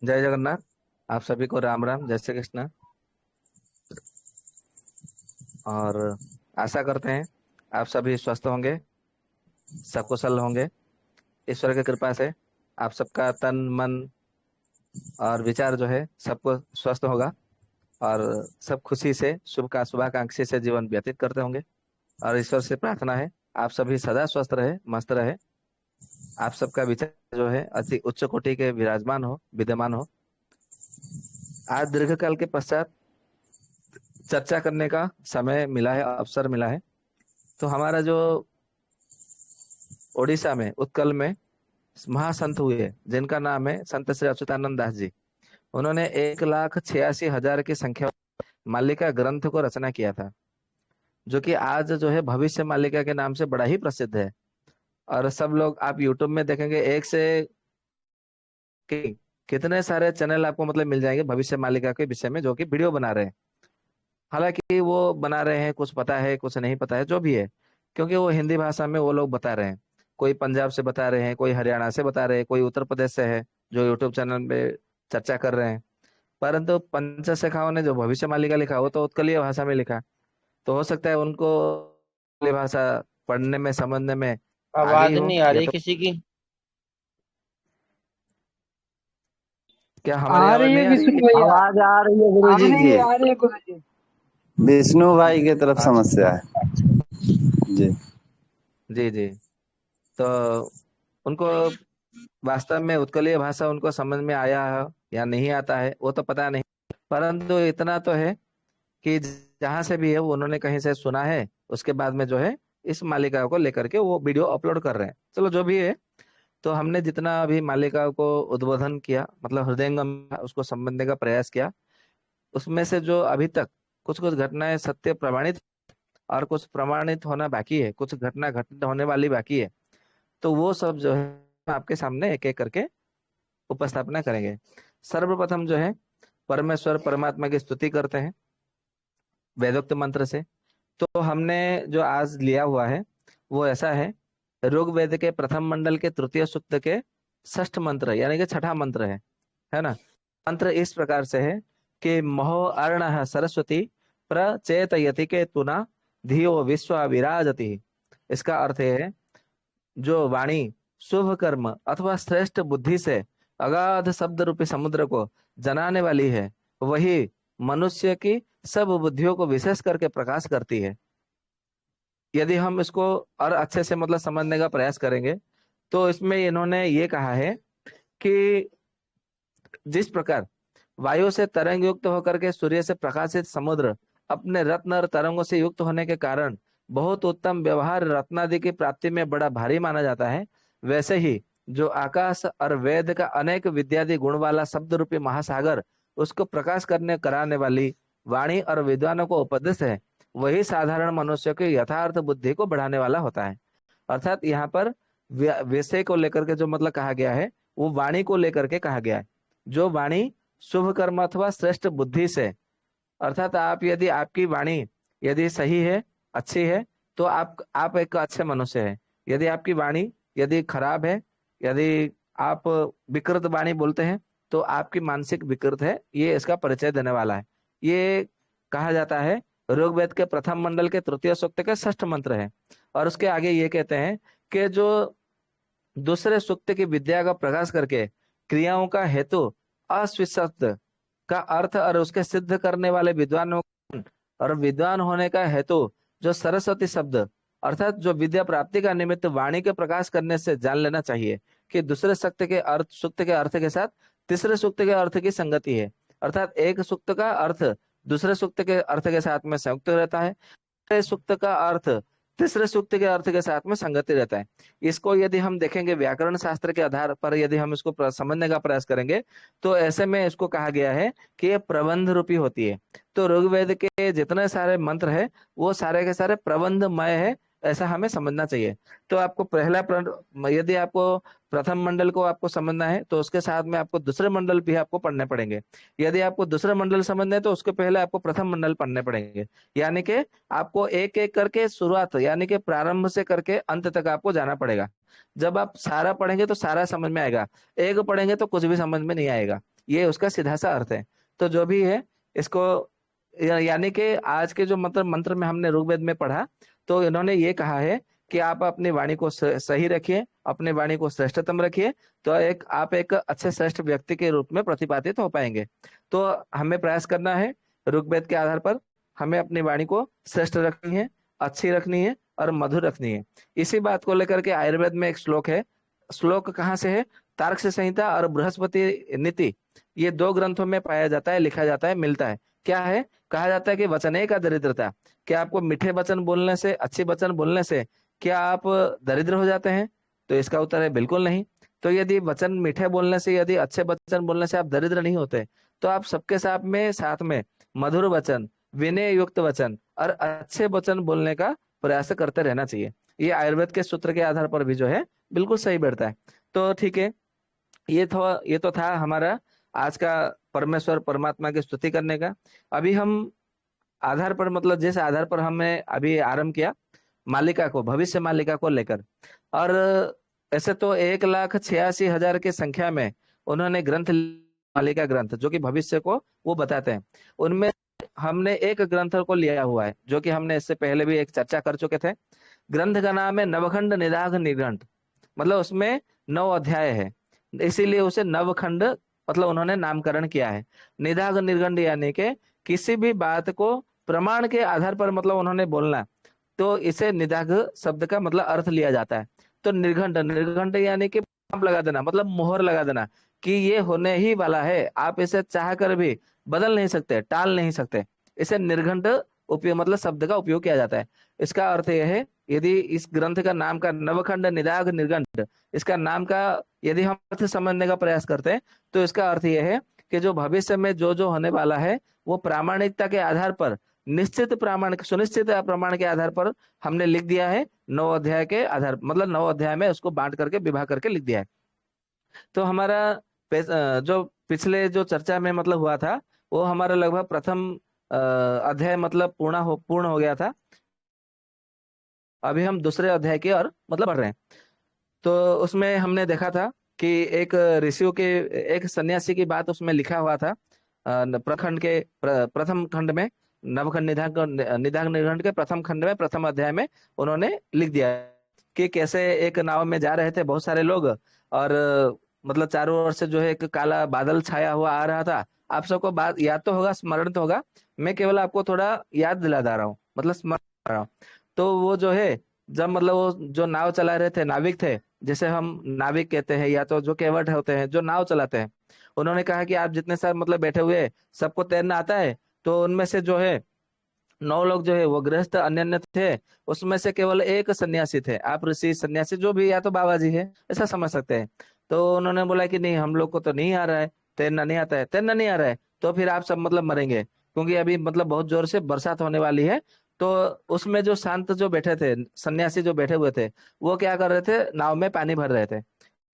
जय जगन्नाथ। आप सभी को राम राम, जय श्री कृष्ण। और आशा करते हैं आप सभी स्वस्थ होंगे, सकुशल होंगे। ईश्वर की कृपा से आप सबका तन मन और विचार जो है सबको स्वस्थ होगा। और सब खुशी से शुभाकांक्षी से जीवन व्यतीत करते होंगे। और ईश्वर से प्रार्थना है आप सभी सदा स्वस्थ रहे, मस्त रहे। आप सबका विचार जो है अति उच्च कोटि के विराजमान हो, विद्यमान हो। आज दीर्घ काल के पश्चात चर्चा करने का समय मिला है, अवसर मिला है। तो हमारा जो उड़ीसा में उत्कल में महासंत हुए, जिनका नाम है संत श्री अच्युतानंद दास जी। उन्होंने 1,86,000 की संख्या मालिका ग्रंथ को रचना किया था, जो कि आज जो है भविष्य मालिका के नाम से बड़ा ही प्रसिद्ध है। और सब लोग आप यूट्यूब में देखेंगे, एक से कि, कितने सारे चैनल आपको मतलब मिल जाएंगे भविष्य मालिका के विषय में, जो कि वीडियो बना रहे हैं। हालांकि वो बना रहे हैं, कुछ पता है कुछ नहीं पता है, जो भी है, क्योंकि वो हिंदी भाषा में वो लोग बता रहे हैं। कोई पंजाब से बता रहे हैं, कोई हरियाणा से बता रहे हैं, कोई उत्तर प्रदेश से है जो यूट्यूब चैनल पे चर्चा कर रहे हैं। परंतु पंचशिखाओं ने जो भविष्य मालिका लिखा वो तो उत्कलीय भाषा में लिखा। तो हो सकता है उनको उत्कलीय भाषा पढ़ने में समझने में आ गई आवाज हो, नहीं आ या रही तो किसी की। क्या हमारी आ आवाज रही है नहीं आ रही विष्णु है? भैया। आवाज आ रही है गुरु आ जी रही की। है, आ रही है गुरु जी। विष्णु भाई की तरफ अच्छा। समस्या है। जी। जी जी। तो उनको वास्तव में उत्कलीय भाषा उनको समझ में आया है या नहीं आता है वो तो पता नहीं। परंतु इतना तो है कि जहां से भी है वो उन्होंने कहीं से सुना है, उसके बाद में जो है इस मालिका को लेकर के वो वीडियो अपलोड कर रहे हैं। चलो जो भी है। तो हमने जितना अभी मालिका को उद्बोधन किया, मतलब हृदयंगम में उसको समझने का प्रयास किया, उसमें से जो अभी तक कुछ कुछ घटनाएं सत्य प्रमाणित और कुछ प्रमाणित होना बाकी है, कुछ घटना घटित होने वाली बाकी है। तो वो सब जो है आपके सामने एक एक करके उपस्थापना करेंगे। सर्वप्रथम जो है परमेश्वर परमात्मा की स्तुति करते हैं वेदोक्त मंत्र से। तो हमने जो आज लिया हुआ है वो ऐसा है, ऋग्वेद के प्रथम मंडल के तृतीय सूक्त के षष्ठ मंत्र, यानी कि छठा मंत्र है ना। मंत्र इस प्रकार से है कि महो अर्ण सरस्वती प्रचेतयति के तुना धियो विश्व विराजति। इसका अर्थ है, जो वाणी शुभ कर्म अथवा श्रेष्ठ बुद्धि से अगाध शब्द रूपी समुद्र को जनाने वाली है, वही मनुष्य की सब बुद्धियों को विशेष करके प्रकाश करती है। यदि हम इसको और अच्छे से मतलब समझने का प्रयास करेंगे, तो इसमें इन्होंने ये कहा है कि जिस प्रकार वायु से तरंग युक्त होकर के सूर्य से प्रकाशित समुद्र अपने रत्न और तरंगों से युक्त होने के कारण बहुत उत्तम व्यवहार रत्नादि की प्राप्ति में बड़ा भारी माना जाता है, वैसे ही जो आकाश और वेद का अनेक विद्यादि गुण वाला शब्द रूपी महासागर उसको प्रकाश करने कराने वाली वाणी और विद्वानों को उपदेश है, वही साधारण मनुष्य की यथार्थ बुद्धि को बढ़ाने वाला होता है। अर्थात यहाँ पर विषय को लेकर के जो मतलब कहा गया है, वो वाणी को लेकर के कहा गया है। जो वाणी शुभ कर्म अथवा श्रेष्ठ बुद्धि से, अर्थात आप यदि आपकी वाणी यदि सही है, अच्छी है, तो आप एक अच्छे मनुष्य है। यदि आपकी वाणी यदि खराब है, यदि आप विकृत वाणी बोलते हैं, तो आपकी मानसिक विकृत है, ये इसका परिचय देने वाला है। ये कहा जाता है ऋग्वेद के प्रथम मंडल के तृतीय सूक्त के षष्ठ मंत्र है। और उसके आगे ये कहते हैं कि जो दूसरे सूक्त की विद्या का प्रकाश करके क्रियाओं का हेतु अस्विशब्द का अर्थ और उसके सिद्ध करने वाले विद्वानों और विद्वान होने का हेतु जो सरस्वती शब्द, अर्थात जो विद्या प्राप्ति का निमित्त वाणी के प्रकाश करने से जान लेना चाहिए कि दूसरे सूक्त के अर्थ के साथ तीसरे सूक्त के अर्थ की संगति है। अर्थात एक सूक्त का अर्थ दूसरे सूक्त के अर्थ के साथ में संयुक्त रहता है, तीसरे सूक्त का अर्थ तीसरे सूक्त के अर्थ के साथ में संगति रहता है। इसको यदि हम देखेंगे व्याकरण शास्त्र के आधार पर, यदि हम इसको समझने का प्रयास करेंगे, तो ऐसे में इसको कहा गया है कि ये प्रबंध रूपी होती है। तो ऋग्वेद के जितने सारे मंत्र है वो सारे के सारे प्रबंधमय है, ऐसा हमें समझना चाहिए। तो आपको यदि आपको प्रथम मंडल को आपको समझना है, तो उसके साथ में आपको दूसरे मंडल भी आपको पढ़ने पड़ेंगे। यदि आपको दूसरे मंडल समझना है, तो उसके पहले आपको प्रथम मंडल पढ़ने पड़ेंगे। यानी कि आपको एक एक करके शुरुआत, यानी कि प्रारंभ से करके अंत तक आपको जाना पड़ेगा। जब आप सारा पढ़ेंगे तो सारा समझ में आएगा, एक पढ़ेंगे तो कुछ भी समझ में नहीं आएगा। ये उसका सीधा सा अर्थ है। तो जो भी है इसको यानी कि आज के जो मंत्र मंत्र में हमने ऋग्वेद में पढ़ा, तो इन्होंने ये कहा है कि आप अपनी वाणी को सही रखिए, अपनी वाणी को श्रेष्ठतम रखिए, तो आप एक अच्छे श्रेष्ठ व्यक्ति के रूप में प्रतिपादित हो पाएंगे। तो हमें प्रयास करना है, ऋग्वेद के आधार पर हमें अपनी वाणी को श्रेष्ठ रखनी है, अच्छी रखनी है और मधुर रखनी है। इसी बात को लेकर के आयुर्वेद में एक श्लोक है। श्लोक कहाँ से है? तार्क्ष संहिता और बृहस्पति नीति, ये दो ग्रंथों में पाया जाता है, लिखा जाता है, मिलता है। क्या है? कहा जाता है कि वचने का दरिद्रता। क्या आपको मीठे वचन बोलने से, अच्छे वचन बोलने से क्या आप दरिद्र हो जाते हैं? तो इसका उत्तर है बिल्कुल नहीं। तो यदि वचन मीठे बोलने से, यदि अच्छे वचन बोलने से आप दरिद्र नहीं होते, तो आप सबके साथ में मधुर वचन, विनय युक्त वचन और अच्छे वचन बोलने का प्रयास करते रहना चाहिए। ये आयुर्वेद के सूत्र के आधार पर भी जो है बिल्कुल सही बैठता है। तो ठीक है, ये तो था हमारा आज का परमेश्वर परमात्मा की स्तुति करने का। अभी हम आधार पर, मतलब जिस आधार पर हमने अभी आरंभ किया, मालिका को, भविष्य मालिका को लेकर, और ऐसे तो 1,86,000 की संख्या में उन्होंने ग्रंथ, मालिका ग्रंथ जो कि भविष्य को वो बताते हैं, उनमें हमने एक ग्रंथ को लिया हुआ है जो कि हमने इससे पहले भी एक चर्चा कर चुके थे। ग्रंथ का नाम है नवखंड निदाघ निघंट, मतलब उसमें 9 अध्याय है, इसीलिए उसे नवखंड मतलब उन्होंने नामकरण किया है। निदाघ निर्गंड यानी कि किसी भी बात को प्रमाण के आधार पर मतलब उन्होंने बोलना, तो इसे निदाघ शब्द का मतलब अर्थ लिया जाता है। तो निर्घंट, निर्घंट यानी कि स्टाम्प लगा देना, मतलब मोहर लगा देना कि ये होने ही वाला है, आप इसे चाह कर भी बदल नहीं सकते, टाल नहीं सकते। इसे निर्घंट उपयोग मतलब शब्द का उपयोग किया जाता है। इसका अर्थ यह है, यदि इस ग्रंथ का नाम का नवखंड निदाघ निर्घंट, इसका नाम का यदि हम अर्थ समझने का प्रयास करते हैं, तो इसका अर्थ यह है कि जो भविष्य में जो जो होने वाला है, वो प्रामाणिकता के आधार पर, निश्चित प्रमाण, सुनिश्चित प्रमाण के आधार पर हमने लिख दिया है। 9 अध्याय के आधार, मतलब 9 अध्याय में उसको बांट करके, विभाग करके लिख दिया है। तो हमारा जो पिछले जो चर्चा में मतलब हुआ था, वो हमारा लगभग प्रथम अध्याय मतलब पूर्ण हो गया था। अभी हम दूसरे अध्याय की और मतलब पढ़ रहे हैं। तो उसमें हमने देखा था कि एक ऋषियों के, एक सन्यासी की बात उसमें लिखा हुआ था। प्रखंड के प्रथम खंड में, नवखंड निधान निखंड के प्रथम खंड में, प्रथम अध्याय में उन्होंने लिख दिया कि कैसे एक नाव में जा रहे थे बहुत सारे लोग, और मतलब चारों ओर से जो है एक काला बादल छाया हुआ आ रहा था। आप सबको बात याद तो होगा, स्मरण तो होगा, मैं केवल आपको थोड़ा याद दिला रहा हूँ, मतलब स्मरण करा रहा हूँ। तो वो जो है, जब मतलब वो जो नाव चला रहे थे, नाविक थे, जैसे हम नाविक कहते हैं, या तो जो केवट होते हैं जो नाव चलाते हैं, उन्होंने कहा कि आप जितने सारे मतलब बैठे हुए हैं, सबको तैरना आता है? तो उनमें से जो है 9 लोग जो है वो गृहस्थ अन्य थे, उसमें से केवल एक सन्यासी थे। आप ऋषि सन्यासी जो भी, या तो बाबा जी है, ऐसा समझ सकते हैं। तो उन्होंने बोला कि नहीं, हम लोग को तो नहीं आ रहा है, तैरना नहीं आता है, तैरना नहीं आ रहा है, तो फिर आप सब मतलब मरेंगे, क्योंकि अभी मतलब बहुत जोर से बरसात होने वाली है। तो उसमें जो शांत जो बैठे थे, सन्यासी जो बैठे हुए थे, वो क्या कर रहे थे? नाव में पानी भर रहे थे।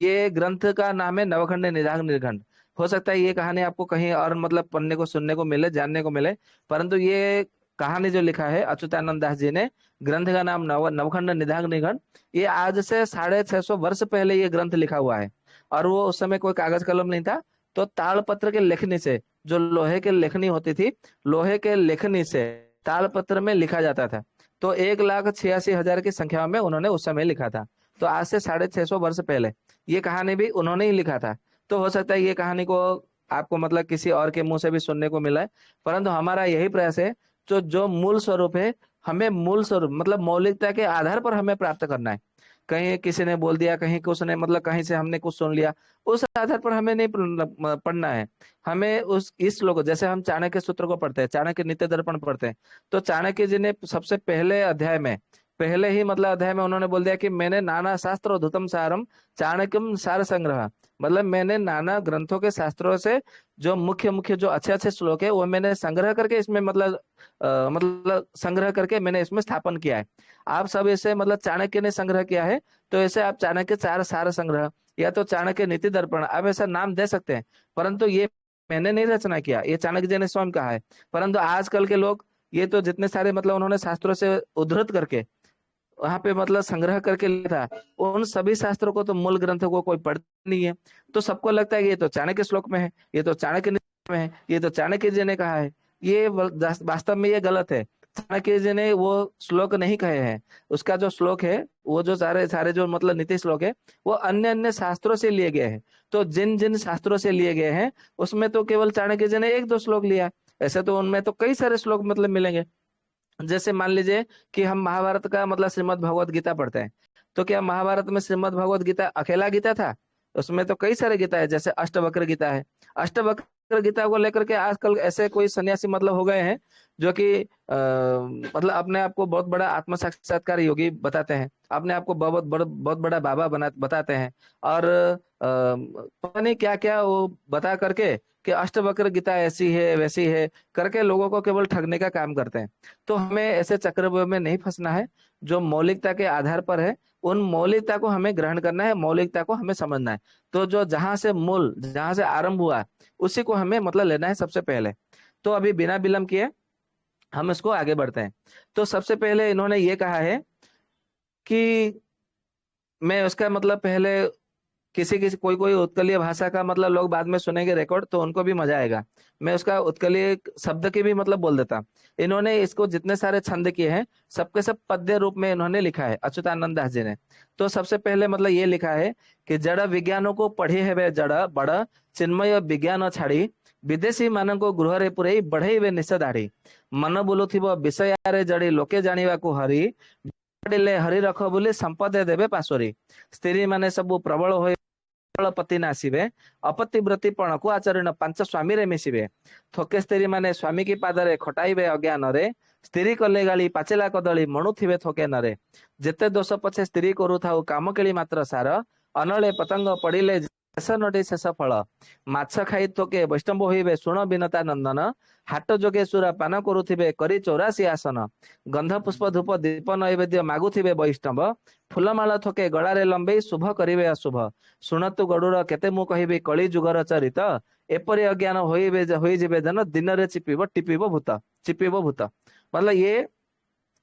ये ग्रंथ का नाम है नवखंड निदाघ निर्घंट। हो सकता है ये कहानी आपको कहीं और मतलब पढ़ने को, सुनने को मिले, जानने को मिले, परंतु ये कहानी जो लिखा है अच्युतानंद दास जी ने, ग्रंथ का नाम नवखंड निदाघ निघंट, ये आज से 650 वर्ष पहले ये ग्रंथ लिखा हुआ है। और वो उस समय कोई कागज कलम नहीं था, तो ताड़पत्र के लेखनी से, जो लोहे के लेखनी होती थी, लोहे के लेखनी से ताड़पत्र में लिखा जाता था। तो 1,86,000 की संख्या में उन्होंने उस समय लिखा था। तो आज से 650 वर्ष पहले ये कहानी भी उन्होंने ही लिखा था। तो हो सकता है ये कहानी को आपको मतलब किसी और के मुंह से भी सुनने को मिला है, परंतु हमारा यही प्रयास है, तो जो मूल स्वरूप है, हमें मूल स्वरूप मतलब मौलिकता के आधार पर हमें प्राप्त करना है। कहीं किसी ने बोल दिया, कहीं कुछ ने मतलब कहीं से हमने कुछ सुन लिया, उस आधार पर हमें नहीं पढ़ना है। हमें उस इस श्लोक, जैसे हम चाणक्य सूत्र को पढ़ते हैं, चाणक्य नीति दर्पण पढ़ते हैं, तो चाणक्य जी ने सबसे पहले अध्याय में, पहले ही मतलब अध्याय में उन्होंने बोल दिया कि मैंने नाना शास्त्र धुतम सारम चाणक्यम सार संग्रह, मतलब मैंने नाना ग्रंथों के शास्त्रों से जो मुख्य मुख्य जो अच्छे अच्छे श्लोक है, वो मैंने संग्रह करके इसमें मतलब मतलब संग्रह करके मैंने इसमें स्थापन किया है। आप सब इसे मतलब चाणक्य ने संग्रह किया है, तो ऐसे आप चाणक्य चार सार संग्रह, या तो चाणक्य नीति दर्पण, आप ऐसा नाम दे सकते हैं। परंतु ये मैंने नहीं रचना किया, ये चाणक्य जी ने स्वयं कहा है। परंतु आजकल के लोग, ये तो जितने सारे मतलब उन्होंने शास्त्रों से उद्धृत करके वहां पे मतलब संग्रह करके लिखा था, उन सभी शास्त्रों को तो मूल ग्रंथों को कोई पढ़ता नहीं है। तो सबको लगता है कि ये तो चाणक्य श्लोक में है, ये तो चाणक्य में है, ये तो चाणक्य जी ने कहा है। ये वास्तव में ये गलत है। चाणक्य जी ने वो श्लोक नहीं कहे हैं। उसका जो श्लोक है, वो जो सारे सारे जो मतलब नीति श्लोक है, वो अन्य अन्य शास्त्रों से लिए गए हैं। तो जिन जिन शास्त्रों से लिए गए हैं, उसमें तो केवल चाणक्य जी ने एक दो श्लोक लिया। ऐसे तो उनमें तो कई सारे श्लोक मतलब मिलेंगे। जैसे मान लीजिए कि हम महाभारत का मतलब श्रीमद् भगवत गीता पढ़ते हैं, तो क्या महाभारत में श्रीमद् भगवत गीता अकेला गीता था? उसमें तो कई सारे गीता है, जैसे अष्टवक्र गीता है। अष्टवक्र गीता को लेकर के आजकल ऐसे कोई सन्यासी मतलब हो गए हैं जो कि मतलब अपने आप को बहुत बड़ा आत्म साक्षात्कार योगी बताते हैं, अपने आप को बहुत बड़ा बाबा बताते हैं। और पता नहीं क्या क्या वो बता करके कि अष्टवक्र गीता ऐसी है वैसी है करके लोगों को केवल ठगने का काम करते हैं। तो हमें ऐसे चक्रव्यूह में नहीं फंसना है। जो मौलिकता के आधार पर है, उन मौलिकता को हमें ग्रहण करना है, मौलिकता को हमें समझना है। तो जो जहां से मूल, जहां से आरंभ हुआ, उसी को हमें मतलब लेना है सबसे पहले। तो अभी बिना विलंब किए हम इसको आगे बढ़ते हैं। तो सबसे पहले इन्होंने ये कहा है कि मैं उसका मतलब पहले किसी किसी कोई कोई उत्कलीय भाषा का मतलब लोग बाद में सुनेंगे रिकॉर्ड, तो उनको भी मजा आएगा। मैं उसका उत्कलीय शब्द के भी मतलब बोल देता। इन्होंने इसको जितने सारे छंद किए हैं, सबके सब पद्य रूप में इन्होंने लिखा है, अच्युतानंद दास जी ने। तो सबसे पहले मतलब ये लिखा है कि जड़ विज्ञानों को पढ़ी है वे जड़ बड़, चिन्मय विज्ञान छाड़ी, विदेशी ମାନଙ୍କୁ ଗୃହରେ ପୁରେଇ ବଢେଇବେ ନିଶ ଦାଢି, ମନ ବୁଲୁଥିବ ବିଷୟରେ ଜଡି ଲୋକେ ଜାଣିବାକୁ ହରି, ପଡ଼ିଲେ ହରି ରଖ ବୋଲି ସମ୍ପଦେ ଦେବେ ପାଶୋରି, ସ୍ତ୍ରୀ ମାନେ ସବୁ ପ୍ରବଳ ହୋଇ ପତି ନାସିବେ, ଅପତିବ୍ରତୀପଣକୁ ଆଚରଣ ପାଞ୍ଚ ସ୍ୱାମୀରେ ମିଶିବେ, ଥୋକେ ସ୍ତ୍ରୀ ମାନେ ସ୍ୱାମୀ କି ପାଦରେ ଖଟାଇବେ ଅଜ୍ଞାନରେ, ସ୍ତ୍ରୀ କଲେ ଗାଳି ପାଚିଲା କଦଳୀ ମଣୁଥିବେ ଥୋକେ ନରେ, ଯେତେ ଦୋଷ ପଛେ ସ୍ତ୍ରୀ କରୁଥାଉ କାମ କେଳି ମାତ୍ର ସାର, ଅନଳେ ପତଙ୍ଗ ପଡିଲେ ଶେଷ ନଟି ଶେଷ ଫଳ, ମାଛ ଖାଇ ଥୋକେ ବୈଷ୍ଣବ ହୋଇବେ ଶୁଣ ବିନତା ନନ୍ଦନ, ହାଟ ଯୋଗେ ସୁର ପାନ କରୁଥିବେ କରି 84 ଆସନ, ଗନ୍ଧ ପୁଷ୍ପ ଧୂପ ଦୀପ ନୈବେଦ୍ୟ ମାଗୁଥିବେ ବୈଷ୍ଣବ, ଫୁଲମାଳ ଥୋକେ ଗଳାରେ ଲମ୍ବେଇ ଶୁଭ କରିବେ ଅଶୁଭ, ଶୁଣତୁ ଗଡୁର କେତେ ମୁଁ କହିବି କଳି ଯୁଗର ଚରିତ, ଏପରି अज्ञान ହୋଇଯିବେ ଜନ ଦିନରେ ଚିପିବ ଭୂତ। मतलब ये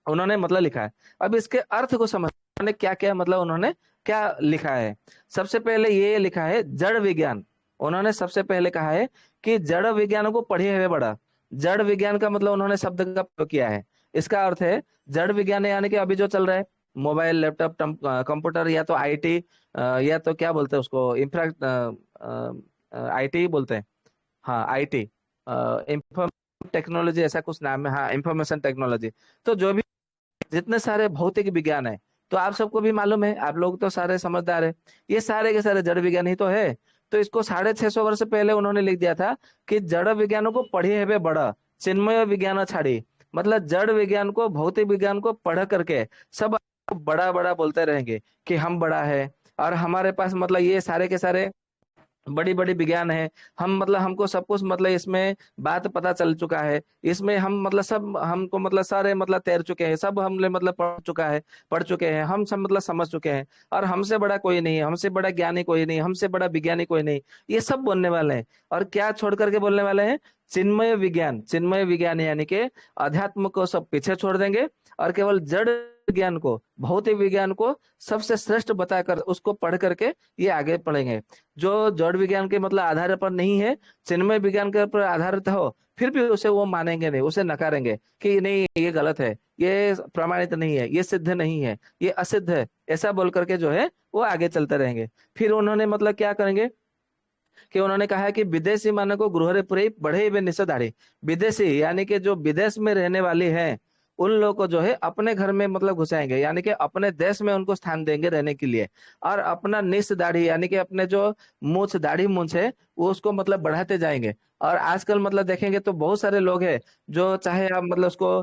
उन्होंने मतलब लिखा है। अब इसके अर्थ को समझ, उन्होंने क्या क्या मतलब उन्होंने क्या लिखा है। सबसे पहले ये लिखा है जड़ विज्ञान। उन्होंने सबसे पहले कहा है कि जड़ विज्ञान को पढ़े हुए बड़ा। जड़ विज्ञान का मतलब उन्होंने शब्द का प्रयोग किया है। इसका अर्थ है जड़ विज्ञान यानी कि अभी जो चल रहा है, मोबाइल लैपटॉप कंप्यूटर, या तो आईटी, या तो क्या बोलते हैं उसको, इंफ्रा आईटी बोलते हैं। हाँ आईटी, इंफॉर्म टेक्नोलॉजी ऐसा कुछ नाम है, हाँ इंफॉर्मेशन टेक्नोलॉजी। तो जो भी जितने सारे भौतिक विज्ञान है, तो आप सबको भी मालूम है, आप लोग तो सारे समझदार है, ये सारे के सारे जड़ विज्ञान ही तो है। तो इसको 650 वर्ष पहले उन्होंने लिख दिया था कि जड़ विज्ञानों को पढ़ी है वे बड़ा, चिन्मय विज्ञान छाड़ी। मतलब जड़ विज्ञान को, भौतिक विज्ञान को पढ़ करके सब बड़ा बड़ा बोलते रहेंगे कि हम बड़ा है, और हमारे पास मतलब ये सारे के सारे बड़ी बड़ी विज्ञान है। हम मतलब हमको सब कुछ मतलब इसमें बात पता चल चुका है, इसमें हम मतलब सब हमको मतलब सारे मतलब तैर चुके हैं, सब हमने मतलब पढ़ चुके हैं, हम सब मतलब समझ चुके हैं, और हमसे बड़ा कोई नहीं है, हमसे बड़ा ज्ञानी कोई नहीं, हमसे बड़ा विज्ञानी कोई नहीं। ये सब बोलने वाले हैं। और क्या छोड़ करके बोलने वाले हैं? चिन्मय विज्ञान। चिन्मय विज्ञान यानी कि अध्यात्म को सब पीछे छोड़ देंगे, और केवल जड़ विज्ञान को, भौतिक विज्ञान को सबसे श्रेष्ठ बताकर उसको पढ़ करके ये आगे पढ़ेंगे। जो जड़ विज्ञान के मतलब आधार पर नहीं है, चिन्मय विज्ञान के ऊपर आधारित हो, फिर भी उसे वो मानेंगे नहीं, उसे नकारेंगे कि नहीं ये गलत है, ये प्रमाणित नहीं है, ये सिद्ध नहीं है, ये असिद्ध है, ऐसा बोल करके जो है वो आगे चलते रहेंगे। फिर उन्होंने मतलब क्या करेंगे कि उन्होंने कहा है कि विदेशी मानव को गृह पुरे बढ़े हुए निषेधाड़ी। विदेशी यानी कि जो विदेश में रहने वाले हैं, उन लोगों को जो है अपने घर में मतलब घुसाएंगे, यानी कि अपने देश में उनको स्थान देंगे रहने के लिए। और अपना निस दाढ़ी यानी कि अपने जो मूछ, दाढ़ी मूछ है, वो उसको मतलब बढ़ाते जाएंगे। और आजकल मतलब देखेंगे तो बहुत सारे लोग हैं जो, चाहे आप मतलब उसको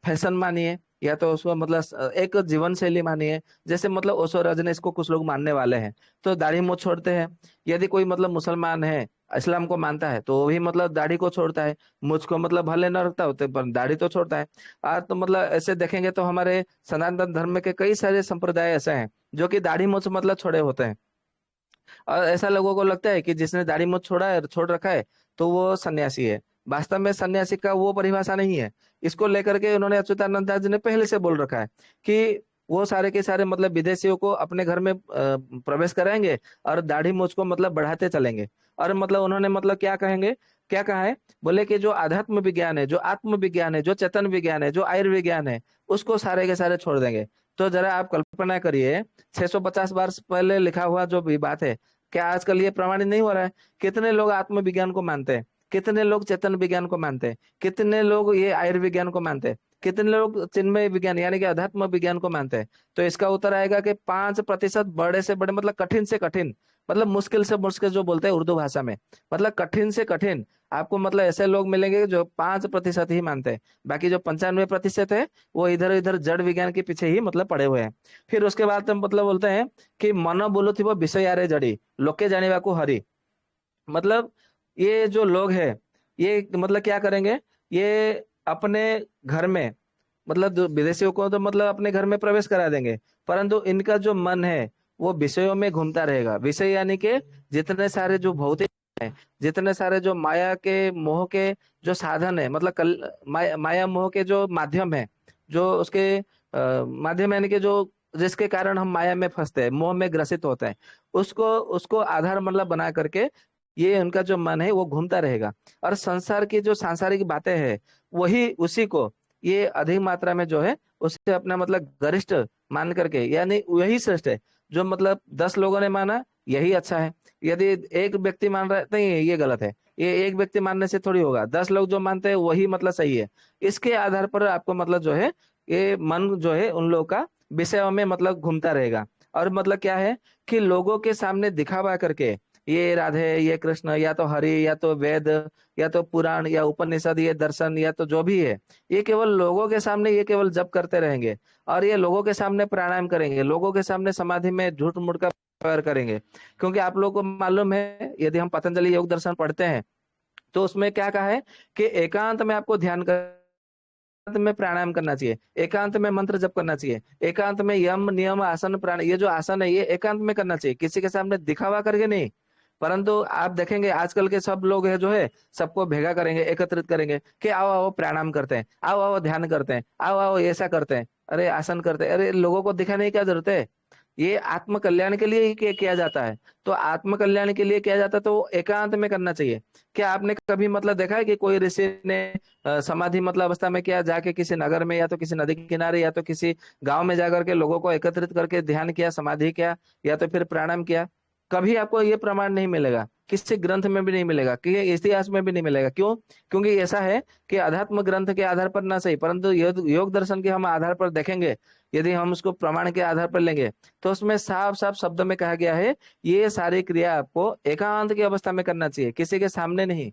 फैशन मानिए, या तो उसको मतलब एक जीवन शैली मानिए, जैसे मतलब ओशो रजनीश को कुछ लोग मानने वाले हैं, तो दाढ़ी मूछ छोड़ते हैं। यदि कोई मतलब मुसलमान है, इस्लाम को मानता है, तो वो भी मतलब दाढ़ी को छोड़ता है, मुझको मतलब भले न रखता होते पर दाढ़ी तो छोड़ता है। आज तो मतलब ऐसे देखेंगे तो हमारे सनातन धर्म के कई सारे संप्रदाय ऐसे हैं जो कि दाढ़ी मूछ मतलब छोड़े होते हैं। और ऐसा लोगों को लगता है कि जिसने दाढ़ी मूछ छोड़ा है, छोड़ रखा है, तो वो सन्यासी है। वास्तव में सन्यासी का वो परिभाषा नहीं है। इसको लेकर के उन्होंने अच्युतानंद दास जी ने पहले से बोल रखा है कि वो सारे के सारे मतलब विदेशियों को अपने घर में प्रवेश कराएंगे और दाढ़ी मूंछ को मतलब बढ़ाते चलेंगे। और मतलब उन्होंने मतलब क्या कहेंगे, क्या कहा है, बोले कि जो आध्यात्म विज्ञान है, जो आत्म विज्ञान है, जो चेतन विज्ञान है, जो आयुर्विज्ञान है, उसको सारे के सारे छोड़ देंगे। तो जरा आप कल्पना करिए, 650 वर्ष पहले लिखा हुआ जो भी बात है, क्या आजकल ये प्रमाणित नहीं हो रहा है? कितने लोग आत्मविज्ञान को मानते हैं, कितने लोग चेतन विज्ञान को मानते हैं, कितने लोग ये आयुर्विज्ञान को मानते हैं, कितने लोग चिन्मय विज्ञान यानी कि अध्यात्म विज्ञान को मानते हैं? तो इसका उत्तर आएगा कि 5% बड़े से बड़े, मतलब कठिन से कठिन, मतलब मुश्किल से मुश्किल जो बोलते हैं उर्दू भाषा में, मतलब कठिन से कठिन आपको मतलब ऐसे लोग मिलेंगे जो 5% ही मानते हैं। बाकी जो 95% है वो इधर इधर जड़ विज्ञान के पीछे ही मतलब पड़े हुए हैं। फिर उसके बाद हम मतलब बोलते हैं कि मन बोलुथिबो विषय यारे जड़ी, लोके जानिबाकु हरि। मतलब ये जो लोग हैं, ये मतलब क्या करेंगे, ये अपने घर में मतलब विदेशियों को तो मतलब अपने घर में प्रवेश करा देंगे, परंतु इनका जो मन है वो विषयों में घूमता रहेगा। विषय यानी कि जितने सारे जो भौतिक है, जितने सारे जो माया के मोह के जो साधन है, मतलब माया मोह के जो माध्यम है, जो उसके माध्यम यानी कि जो जिसके कारण हम माया में फंसते हैं, मोह में ग्रसित होते हैं, उसको उसको आधार मतलब बना करके ये उनका जो मन है वो घूमता रहेगा। और संसार की जो सांसारिक बातें हैं, वही उसी को ये अधिक मात्रा में जो है उसे अपना मतलब गरिष्ठ मान करके, यानी वही श्रेष्ठ है। जो मतलब 10 लोगों ने माना यही अच्छा है, यदि एक व्यक्ति मान रहा है नहीं ये गलत है, ये एक व्यक्ति मानने से थोड़ी होगा, 10 लोग जो मानते हैं वही मतलब सही है। इसके आधार पर आपको मतलब जो है ये मन जो है उन लोगों का विषयों में मतलब घूमता रहेगा। और मतलब क्या है कि लोगों के सामने दिखावा करके ये राधे, ये कृष्ण, या तो हरि, या तो वेद, या तो पुराण, या उपनिषद, ये दर्शन, या तो जो भी है, ये केवल लोगों के सामने ये केवल जप करते रहेंगे। और ये लोगों के सामने प्राणायाम करेंगे, लोगों के सामने समाधि में झूठ मूठ का व्यवहार करेंगे। क्योंकि आप लोगों को मालूम है, यदि हम पतंजलि योग दर्शन पढ़ते हैं तो उसमें क्या कहा है कि एकांत में आपको ध्यान कर, एकांत में प्राणायाम करना चाहिए, एकांत में मंत्र जप करना चाहिए, एकांत में यम नियम आसन प्राण, ये जो आसन है ये एकांत में करना चाहिए, किसी के सामने दिखावा करके नहीं। परंतु आप देखेंगे आजकल के सब लोग है जो है, सबको भेगा करेंगे, एकत्रित करेंगे कि आओ आओ प्राणायाम करते हैं, आओ आओ ध्यान करते हैं, आओ आओ ऐसा करते हैं, अरे आसन करते हैं, अरे लोगों को दिखाने की क्या जरूरत है? ये आत्म कल्याण के लिए ही किया जाता है। तो आत्म कल्याण के लिए किया जाता है तो वो एकांत में करना चाहिए। क्या आपने कभी मतलब देखा है कि कोई ऋषि ने समाधि मतलब अवस्था में क्या जाके किसी नगर में, या तो किसी नदी के किनारे, या तो किसी गांव में जाकर के लोगों को एकत्रित करके ध्यान किया, समाधि किया, या तो फिर प्राणायाम किया? कभी आपको ये प्रमाण नहीं मिलेगा, किसी ग्रंथ में भी नहीं मिलेगा, कि इतिहास में भी नहीं मिलेगा। क्यों? क्योंकि ऐसा है कि अध्यात्म ग्रंथ के आधार पर ना सही, परंतु योग दर्शन के हम आधार पर देखेंगे, यदि हम उसको प्रमाण के आधार पर लेंगे, तो उसमें साफ साफ शब्दों में कहा गया है ये सारी क्रिया आपको एकांत की अवस्था में करना चाहिए, किसी के सामने नहीं।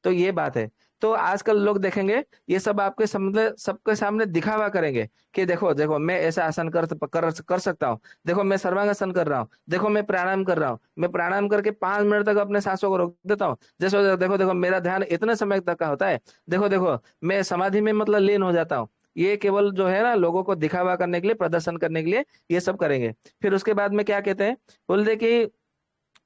तो ये बात है। तो आजकल लोग देखेंगे ये सब आपके सामने, सबके सामने दिखावा करेंगे कि देखो देखो मैं ऐसा आसन कर सकता हूँ, देखो मैं सर्वांगासन कर रहा हूँ, देखो मैं प्राणायाम कर रहा हूँ, मैं प्राणायाम करके 5 मिनट तक अपने सांसों को रोक देता हूँ, जैसे देखो देखो मेरा ध्यान इतने समय तक का होता है, देखो देखो मैं समाधि में मतलब लीन हो जाता हूँ। ये केवल जो है ना लोगों को दिखावा करने के लिए, प्रदर्शन करने के लिए ये सब करेंगे। फिर उसके बाद में क्या कहते हैं, बोलते कि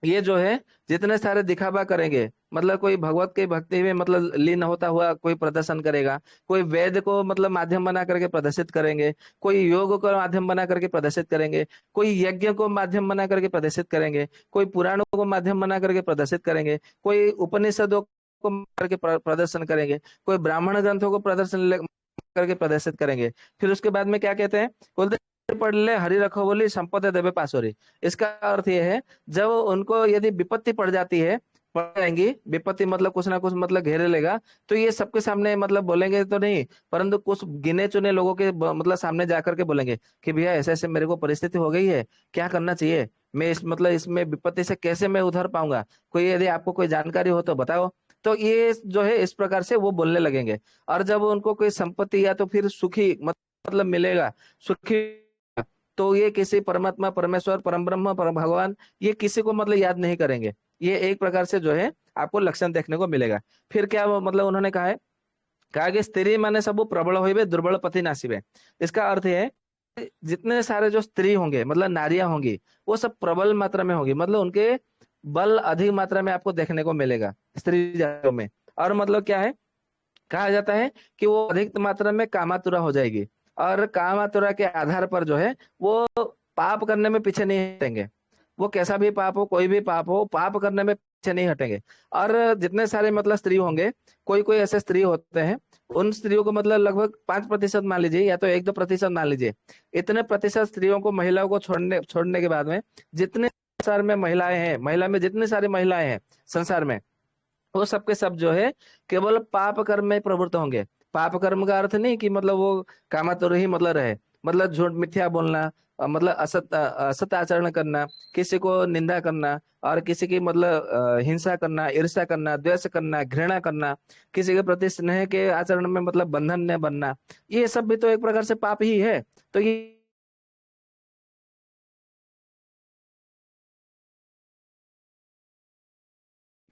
ये जो है जितने सारे दिखावा करेंगे, मतलब कोई भगवत के भक्ति में मतलब लीन होता हुआ कोई प्रदर्शन करेगा, कोई वेद को मतलब माध्यम बना करके प्रदर्शित करेंगे, कोई योग को माध्यम बना करके प्रदर्शित करेंगे, कोई यज्ञ को माध्यम बना करके प्रदर्शित करेंगे, कोई पुराणों को माध्यम बना करके प्रदर्शित करेंगे, कोई उपनिषदों को करके प्रदर्शन करेंगे, कोई ब्राह्मण ग्रंथों को करके प्रदर्शित करेंगे। फिर उसके बाद में क्या कहते हैं, बोलते पढ़ ले हरि रखो बोली संपत्ति देवे पासोरी। इसका अर्थ ये है, जब उनको यदि विपत्ति पड़ जाती है, पड़ जाएंगी विपत्ति, मतलब कुछ ना कुछ मतलब घेरे लेगा, तो ये सबके सामने मतलब बोलेंगे तो नहीं, परंतु कुछ गिने चुने लोगों के मतलब सामने जाकर के बोलेंगे कि भैया ऐसे ऐसे मेरे को परिस्थिति हो गई है, क्या करना चाहिए, मैं इस मतलब इसमें विपत्ति से कैसे मैं उधर पाऊंगा, कोई यदि आपको कोई जानकारी हो तो बताओ। तो ये जो है इस प्रकार से वो बोलने लगेंगे। और जब उनको कोई संपत्ति या तो फिर सुखी मतलब मिलेगा, सुखी, तो ये किसी परमात्मा, परमेश्वर, परम ब्रह्म, परम भगवान, ये किसी को मतलब याद नहीं करेंगे। ये एक प्रकार से जो है आपको लक्षण देखने को मिलेगा। फिर क्या मतलब उन्होंने कहा है, कहा कि स्त्री माने सब प्रबल होइबे दुर्बल पति नासिबे। इसका अर्थ है जितने सारे जो स्त्री होंगे मतलब नारियां होंगी, वो सब प्रबल मात्रा में होंगी, मतलब उनके बल अधिक मात्रा में आपको देखने को मिलेगा स्त्री जातियों में। और मतलब क्या है, कहा जाता है कि वो अधिक मात्रा में कामातुरा हो जाएगी। और कामातुरा के आधार पर जो है वो पाप करने में पीछे नहीं हटेंगे। वो कैसा भी पाप हो, कोई भी पाप हो, पाप करने में पीछे नहीं हटेंगे। और जितने सारे मतलब स्त्री होंगे, कोई कोई ऐसे स्त्री होते हैं, उन स्त्रियों को मतलब लगभग 5% मान लीजिए, या तो 1-2% मान लीजिए, इतने प्रतिशत स्त्रियों को, महिलाओं को छोड़ने छोड़ने के बाद में जितने संसार में महिलाएं हैं, महिला में जितनी सारी महिलाएं हैं संसार में, वो सब के सब जो है केवल पाप कर्म में प्रवृत्त होंगे। पाप कर्म का अर्थ नहीं कि मतलब वो कामातुर ही मतलब रहे, मतलब झूठ मिथ्या बोलना, मतलब असत आचरण करना, किसी को निंदा करना, और किसी की मतलब हिंसा करना, ईर्ष्या करना, द्वेष करना, घृणा करना, किसी के प्रति स्नेह के आचरण में मतलब बंधन न बनना, ये सब भी तो एक प्रकार से पाप ही है। तो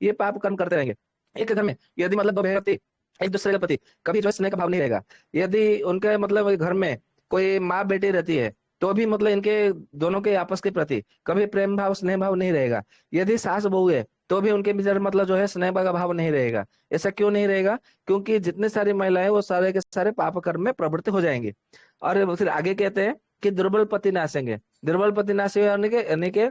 ये पाप कर्म करते रहेंगे। एक घर में यदि मतलब दो व्यक्ति एक दूसरे के प्रति कभी जो है स्नेह का भाव नहीं रहेगा, यदि उनके मतलब घर में कोई माँ बेटी रहती है, तो भी मतलब इनके दोनों के आपस के प्रति कभी प्रेम भाव, स्नेह भाव नहीं रहेगा। यदि सास बहू है, तो भी उनके भीतर मतलब जो है स्नेह का भाव नहीं रहेगा। ऐसा क्यों नहीं रहेगा? क्योंकि जितने सारी महिलाएं, वो सारे के सारे पाप कर्म में प्रवृत्त हो जाएंगे। और फिर आगे कहते हैं कि दुर्बल पति नाशेंगे। दुर्बल पति नाश यानी के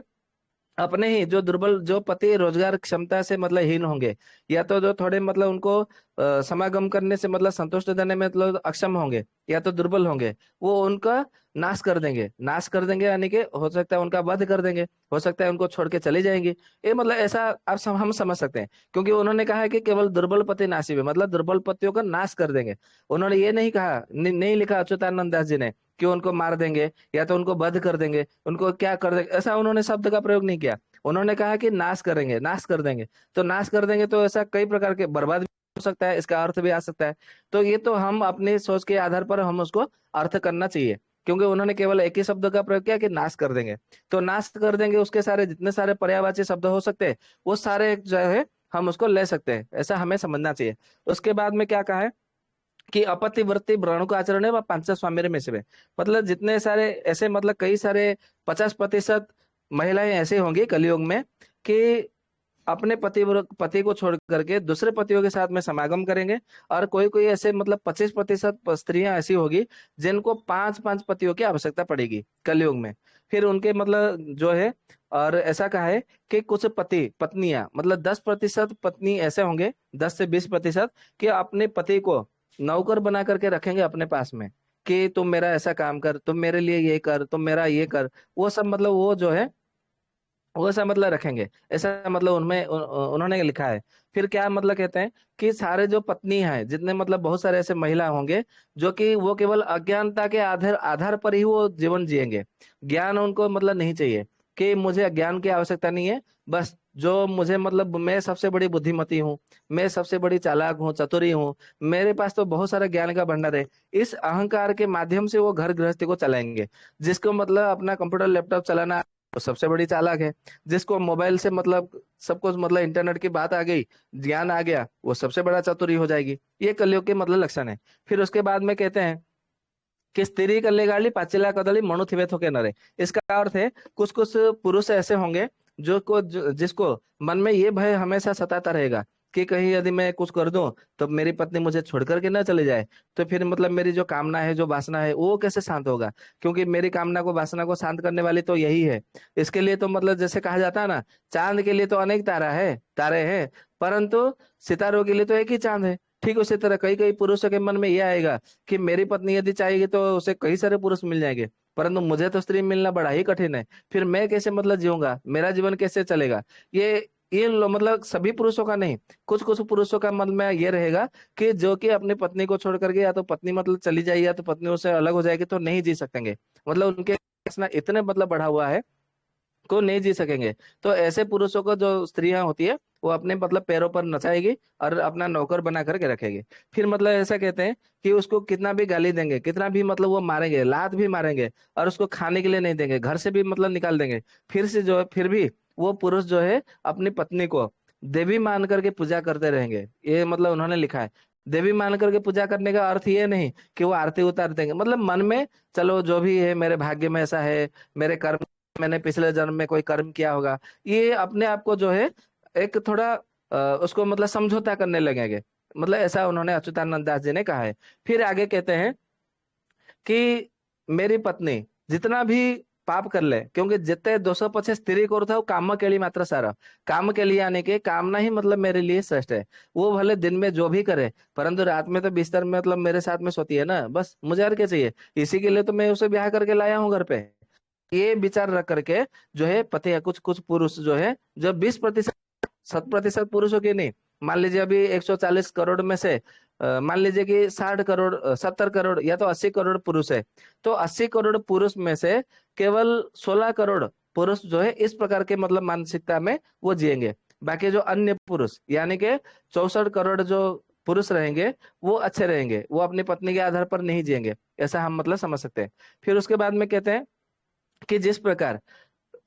अपने ही जो दुर्बल, जो पति रोजगार क्षमता से मतलब हीन होंगे, या तो जो थोड़े मतलब उनको समागम करने से मतलब संतुष्ट देने में मतलब अक्षम होंगे, या तो दुर्बल होंगे, वो उनका नाश कर देंगे। नाश कर देंगे यानी कि हो सकता है उनका वध कर देंगे, हो सकता है उनको छोड़ के चले जाएंगे। ये मतलब ऐसा आप हम समझ सकते हैं, क्योंकि उन्होंने कहा है कि केवल दुर्बल पति नासिब है, मतलब दुर्बल पतियों का नाश कर देंगे। उन्होंने ये नहीं कहा, नहीं लिखा अच्युतानंद दास जी ने कि उनको मार देंगे या तो उनको वध कर देंगे, उनको क्या कर देंगे, ऐसा उन्होंने शब्द का प्रयोग नहीं किया। उन्होंने कहा कि नाश करेंगे, नाश कर देंगे। तो नाश कर देंगे तो ऐसा कई प्रकार के बर्बाद भी हो सकता है, इसका अर्थ भी आ सकता है। तो ये तो हम अपनी सोच के आधार पर हम उसको अर्थ करना चाहिए, क्योंकि उन्होंने केवल एक ही शब्द का प्रयोग किया कि नाश कर देंगे। तो नाश कर देंगे, उसके सारे जितने सारे पर्यायवाची शब्द हो सकते हैं, वो सारे जो है हम उसको ले सकते हैं, ऐसा हमें समझना चाहिए। उसके बाद में क्या कहा है कि अपतिवृत्ति व्रणु का आचरण है वह पांच स्वामी में से है। मतलब जितने सारे ऐसे मतलब कई सारे 50% महिलाएं ऐसे होंगी कलयुग में कि अपने पति को छोड़ करके दूसरे पतियों के साथ में समागम करेंगे। और कोई कोई ऐसे मतलब 25% स्त्रियां ऐसी होगी जिनको 5-5 पतियों की आवश्यकता पड़ेगी कलयुग में। फिर उनके मतलब जो है, और ऐसा कहा है कि कुछ पति पत्नियां मतलब 10% पत्नी ऐसे होंगे, 10 से 20%, कि अपने पति को नौकर बना करके रखेंगे अपने पास में, कि तुम मेरा ऐसा काम कर, तुम मेरे लिए ये कर, तुम मेरा ये कर। वो सब मतलब वो जो है वो ऐसा मतलब रखेंगे, ऐसा मतलब उनमें उन्होंने लिखा है। फिर क्या मतलब कहते हैं कि सारे जो पत्नी हैं, जितने मतलब बहुत सारे ऐसे महिला होंगे जो कि वो केवल अज्ञानता के आधार आधार पर ही वो जीवन जिएंगे। ज्ञान उनको मतलब नहीं चाहिए, कि मुझे ज्ञान की आवश्यकता नहीं है, बस जो मुझे मतलब मैं सबसे बड़ी बुद्धिमती हूँ, मैं सबसे बड़ी चालाक हूँ, चतुरी हूँ, मेरे पास तो बहुत सारा ज्ञान का भंडार है। इस अहंकार के माध्यम से वो घर गृहस्थी को चलाएंगे। जिसको मतलब अपना कंप्यूटर लैपटॉप चलाना, वो सबसे बड़ी चालाक है। जिसको मोबाइल से मतलब सब कुछ मतलब इंटरनेट की बात आ गई, ज्ञान आ गया, वो सबसे बड़ा चतुरी हो जाएगी। ये कलयुग के मतलब लक्षण है। फिर उसके बाद में कहते हैं कि स्त्री कल्लेगाली पाचिला कदली मनु थिबे थोके नरे। इसका अर्थ है कुछ कुछ पुरुष ऐसे होंगे जिसको मन में ये भय हमेशा सताता रहेगा कि कहीं यदि मैं कुछ कर दूं तो मेरी पत्नी मुझे छोड़ करके ना चले जाए, तो फिर मतलब मेरी जो कामना है, जो वासना है, वो कैसे शांत होगा? क्योंकि मेरी कामना को, वासना को शांत करने वाली तो यही है। इसके लिए तो मतलब जैसे कहा जाता है ना, चांद के लिए तो अनेक तारे हैं, परंतु सितारों के लिए तो एक ही चांद है। ठीक उसी तरह कई कई पुरुषों के मन में यह आएगा कि मेरी पत्नी यदि चाहेगी तो उसे कई सारे पुरुष मिल जाएंगे, परंतु मुझे तो स्त्री मिलना बड़ा ही कठिन है। फिर मैं कैसे मतलब जीऊंगा, मेरा जीवन कैसे चलेगा? ये मतलब सभी पुरुषों का नहीं, कुछ कुछ पुरुषों का मन में ये रहेगा कि जो कि अपनी पत्नी को छोड़ करके, या तो पत्नी मतलब चली जाएगी या तो पत्नी उससे अलग हो जाएगी, तो नहीं जी सकेंगे। मतलब उनके वासना इतने मतलब बढ़ा हुआ है को नहीं जी सकेंगे। तो ऐसे पुरुषों को जो स्त्रियां होती है, वो अपने मतलब पैरों पर नचाएगी और अपना नौकर बना करके रखेगी। फिर मतलब ऐसा कहते हैं कि उसको कितना भी गाली देंगे, कितना भी मतलब वो मारेंगे, लात भी मारेंगे, और उसको खाने के लिए नहीं देंगे, घर से भी मतलब निकाल देंगे, फिर से जो है फिर भी वो पुरुष जो है अपनी पत्नी को देवी मान करके पूजा करते रहेंगे। ये मतलब उन्होंने लिखा है। देवी मान करके पूजा करने का अर्थ ये नहीं कि वो आरती उतार देंगे, मतलब मन में चलो जो भी है मेरे भाग्य में ऐसा है, मेरे कर्म, मैंने पिछले जन्म में कोई कर्म किया होगा, ये अपने आप को जो है एक थोड़ा उसको मतलब समझौता करने लगेंगे। मतलब ऐसा उन्होंने अच्युतानंद दास जी ने कहा है। फिर आगे कहते हैं कि मेरी पत्नी जितना भी पाप कर ले, क्योंकि जितने 225 स्त्री को था वो काम के लिए मात्र सारा, काम के लिए आने के कामना ही मतलब मेरे लिए श्रेष्ठ है। वो भले दिन में जो भी करे, परंतु रात में तो बिस्तर में मतलब मेरे साथ में सोती है ना, बस मुझे और क्या चाहिए। इसी के लिए तो मैं उसे ब्याह करके लाया हूँ घर पे। ये विचार रख करके जो है पति है, कुछ कुछ पुरुष जो है, जो 20%, 100% पुरुषों की नहीं, मान लीजिए अभी 140 करोड़ में से मान लीजिए कि 60 करोड़, 70 करोड़ या तो 80 करोड़ पुरुष है। तो 80 करोड़ पुरुष में से केवल 16 करोड़ पुरुष जो है इस प्रकार के मतलब मानसिकता में वो जिएंगे। बाकी जो अन्य पुरुष यानी कि 64 करोड़ जो पुरुष रहेंगे, वो अच्छे रहेंगे, वो अपनी पत्नी के आधार पर नहीं जिएंगे। ऐसा हम मतलब समझ सकते हैं। फिर उसके बाद में कहते हैं कि जिस प्रकार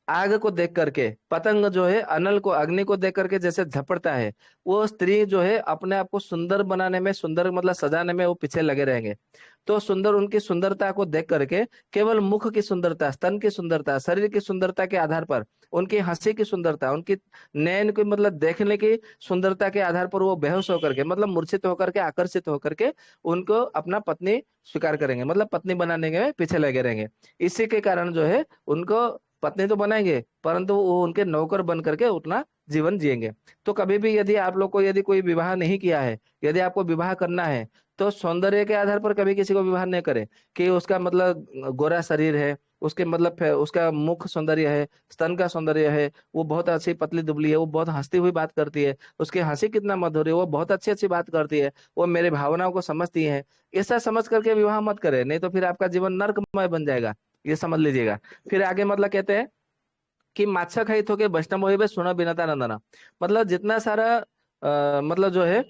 आग को देख करके पतंग जो है अनल को, अग्नि को देख करके जैसे झपड़ता है, वो स्त्री जो है अपने आप को सुंदर बनाने में, सुंदर मतलब सजाने में वो पीछे लगे रहेंगे। तो सुंदर, उनकी सुंदरता को देख करके केवल मुख की सुंदरता, स्तन की सुंदरता, शरीर की सुंदरता के आधार पर, उनकी हंसी की सुंदरता, उनकी नयन की मतलब देखने की सुंदरता के आधार पर वो बेहोश होकर के मतलब मूर्छित होकर के, आकर्षित होकर के उनको अपना पत्नी स्वीकार करेंगे, मतलब पत्नी बनाने के पीछे लगे रहेंगे। इसी के कारण जो है उनको पत्नी तो बनाएंगे, परंतु वो उनके नौकर बन करके उतना जीवन जिएंगे। तो कभी भी यदि आप लोग को यदि कोई विवाह नहीं किया है, यदि आपको विवाह करना है, तो सौंदर्य के आधार पर कभी किसी को विवाह नहीं करें कि उसका मतलब गोरा शरीर है, उसके मतलब उसका मुख सौंदर्य है, स्तन का सौंदर्य है, वो बहुत अच्छी पतली दुबली है, वो बहुत हंसती हुई बात करती है, उसकी हंसी कितना मधुर है, वो बहुत अच्छी अच्छी बात करती है, वो मेरे भावनाओं को समझती है। ऐसा समझ करके विवाह मत करें, नहीं तो फिर आपका जीवन नर्कमय बन जाएगा। ये समझ लीजिएगा। फिर आगे मतलब कहते हैं कि माछा खाई थोके वैष्णव होइबे सुनो बिनता नंदना। मतलब जितना सारा मतलब जो है,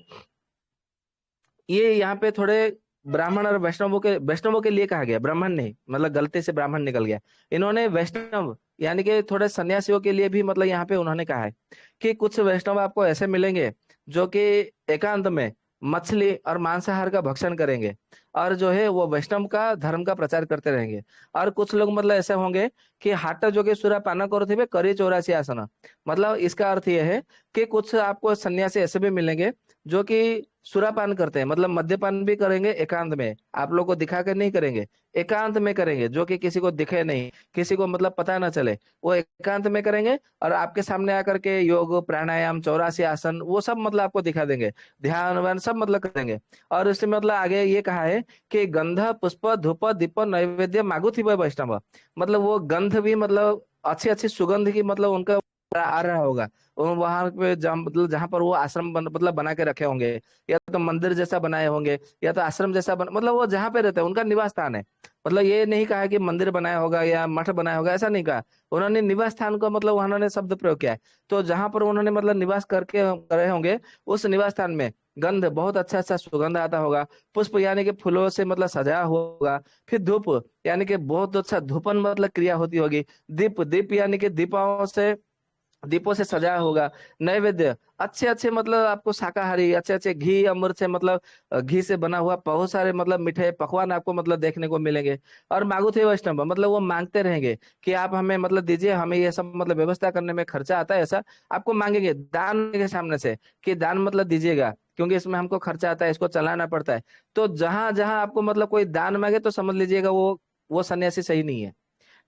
ये यहाँ पे थोड़े ब्राह्मण और वैष्णवों के लिए कहा गया, ब्राह्मण नहीं, मतलब गलती से ब्राह्मण निकल गया। इन्होंने वैष्णव यानी कि थोड़े सन्यासियों के लिए भी मतलब यहाँ पे उन्होंने कहा है कि कुछ वैष्णव आपको ऐसे मिलेंगे जो कि एकांत में मछली और मांसाहार का भक्षण करेंगे, और जो है वो वैष्णव का धर्म का प्रचार करते रहेंगे। और कुछ लोग मतलब ऐसे होंगे कि हाट जो कि सुरा पाना करो करी 84 आसन। मतलब इसका अर्थ यह है कि कुछ आपको सन्यासी ऐसे भी मिलेंगे जो कि सुरापान करते हैं, मतलब मद्यपान भी करेंगे एकांत में, आप लोग को दिखा कर नहीं करेंगे, एकांत में करेंगे, जो कि किसी को दिखे नहीं, किसी को मतलब पता ना चले, वो एकांत में करेंगे। और आपके सामने आकर के योग प्राणायाम 84 आसन वो सब मतलब आपको दिखा देंगे, ध्यान वान सब मतलब करेंगे। और इसमें मतलब आगे ये कहा है कि गंध पुष्प धूप दीप नैवेद्य मागु थी वैष्णव। मतलब वो गंध भी मतलब अच्छी अच्छी सुगंध की मतलब उनका आ रहा होगा, वहां पे जहाँ मतलब जहाँ पर वो आश्रम मतलब बना के रखे होंगे, या तो मंदिर जैसा बनाए होंगे, या तो आश्रम जैसा मतलब वो जहाँ पे रहते हैं उनका निवास स्थान है। मतलब ये नहीं कहा कि मंदिर बनाया होगा या मठ बनाया होगा, ऐसा नहीं कहा। उन्होंने निवास स्थान को मतलब उन्होंने शब्द प्रयोग किया है। तो जहां पर उन्होंने मतलब निवास करके रहे होंगे, उस निवास स्थान में गंध बहुत अच्छा अच्छा सुगंध आता होगा, पुष्प यानी कि फूलों से मतलब सजाया होगा, फिर धूप यानी कि बहुत अच्छा धूपन मतलब क्रिया होती होगी, दीप दीप यानी कि दीपों से सजाया होगा, नैवेद्य अच्छे अच्छे मतलब आपको शाकाहारी अच्छे अच्छे घी अमृत से मतलब घी से बना हुआ बहुत सारे मतलब मीठे पकवान आपको मतलब देखने को मिलेंगे। और मागुथे वैष्णव मतलब वो मांगते रहेंगे कि आप हमें मतलब दीजिए, हमें ये सब मतलब व्यवस्था करने में खर्चा आता है, ऐसा आपको मांगेंगे दान के सामने से कि दान मतलब दीजिएगा, क्योंकि इसमें हमको खर्चा आता है, इसको चलाना पड़ता है। तो जहां जहां आपको मतलब कोई दान मांगे तो समझ लीजिएगा वो सन्यासी सही नहीं है।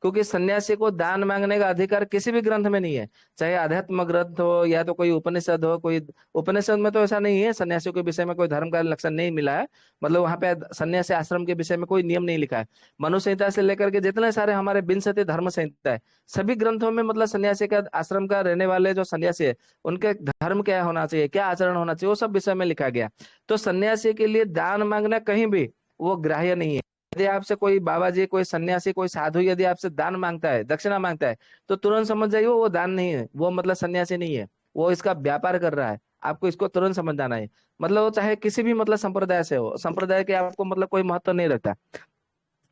क्योंकि सन्यासी को दान मांगने का अधिकार किसी भी ग्रंथ में नहीं है, चाहे आध्यात्म ग्रंथ हो या तो कोई उपनिषद हो, कोई उपनिषद में तो ऐसा नहीं है, सन्यासियों के विषय में कोई धर्म का लक्षण नहीं मिला है। मतलब वहां पे सन्यासी आश्रम के विषय में कोई नियम नहीं लिखा है। मनु संहिता से लेकर के जितने सारे हमारे विंशति धर्म संहिता है, सभी ग्रंथों में मतलब सन्यासी का, आश्रम का रहने वाले जो सन्यासी है, उनके धर्म क्या होना चाहिए, क्या आचरण होना चाहिए, वो सब विषय में लिखा गया। तो सन्यासी के लिए दान मांगना कहीं भी वो ग्राह्य नहीं है। यदि आपसे कोई बाबा जी, कोई सन्यासी, कोई साधु यदि आपसे दान मांगता है, दक्षिणा मांगता है, तो तुरंत समझ जाइए वो दान नहीं है, वो मतलब सन्यासी नहीं है, वो इसका व्यापार कर रहा है। आपको इसको तुरंत समझ जाना है। मतलब वो चाहे किसी भी मतलब संप्रदाय से हो, संप्रदाय के आपको मतलब कोई महत्व नहीं रहता।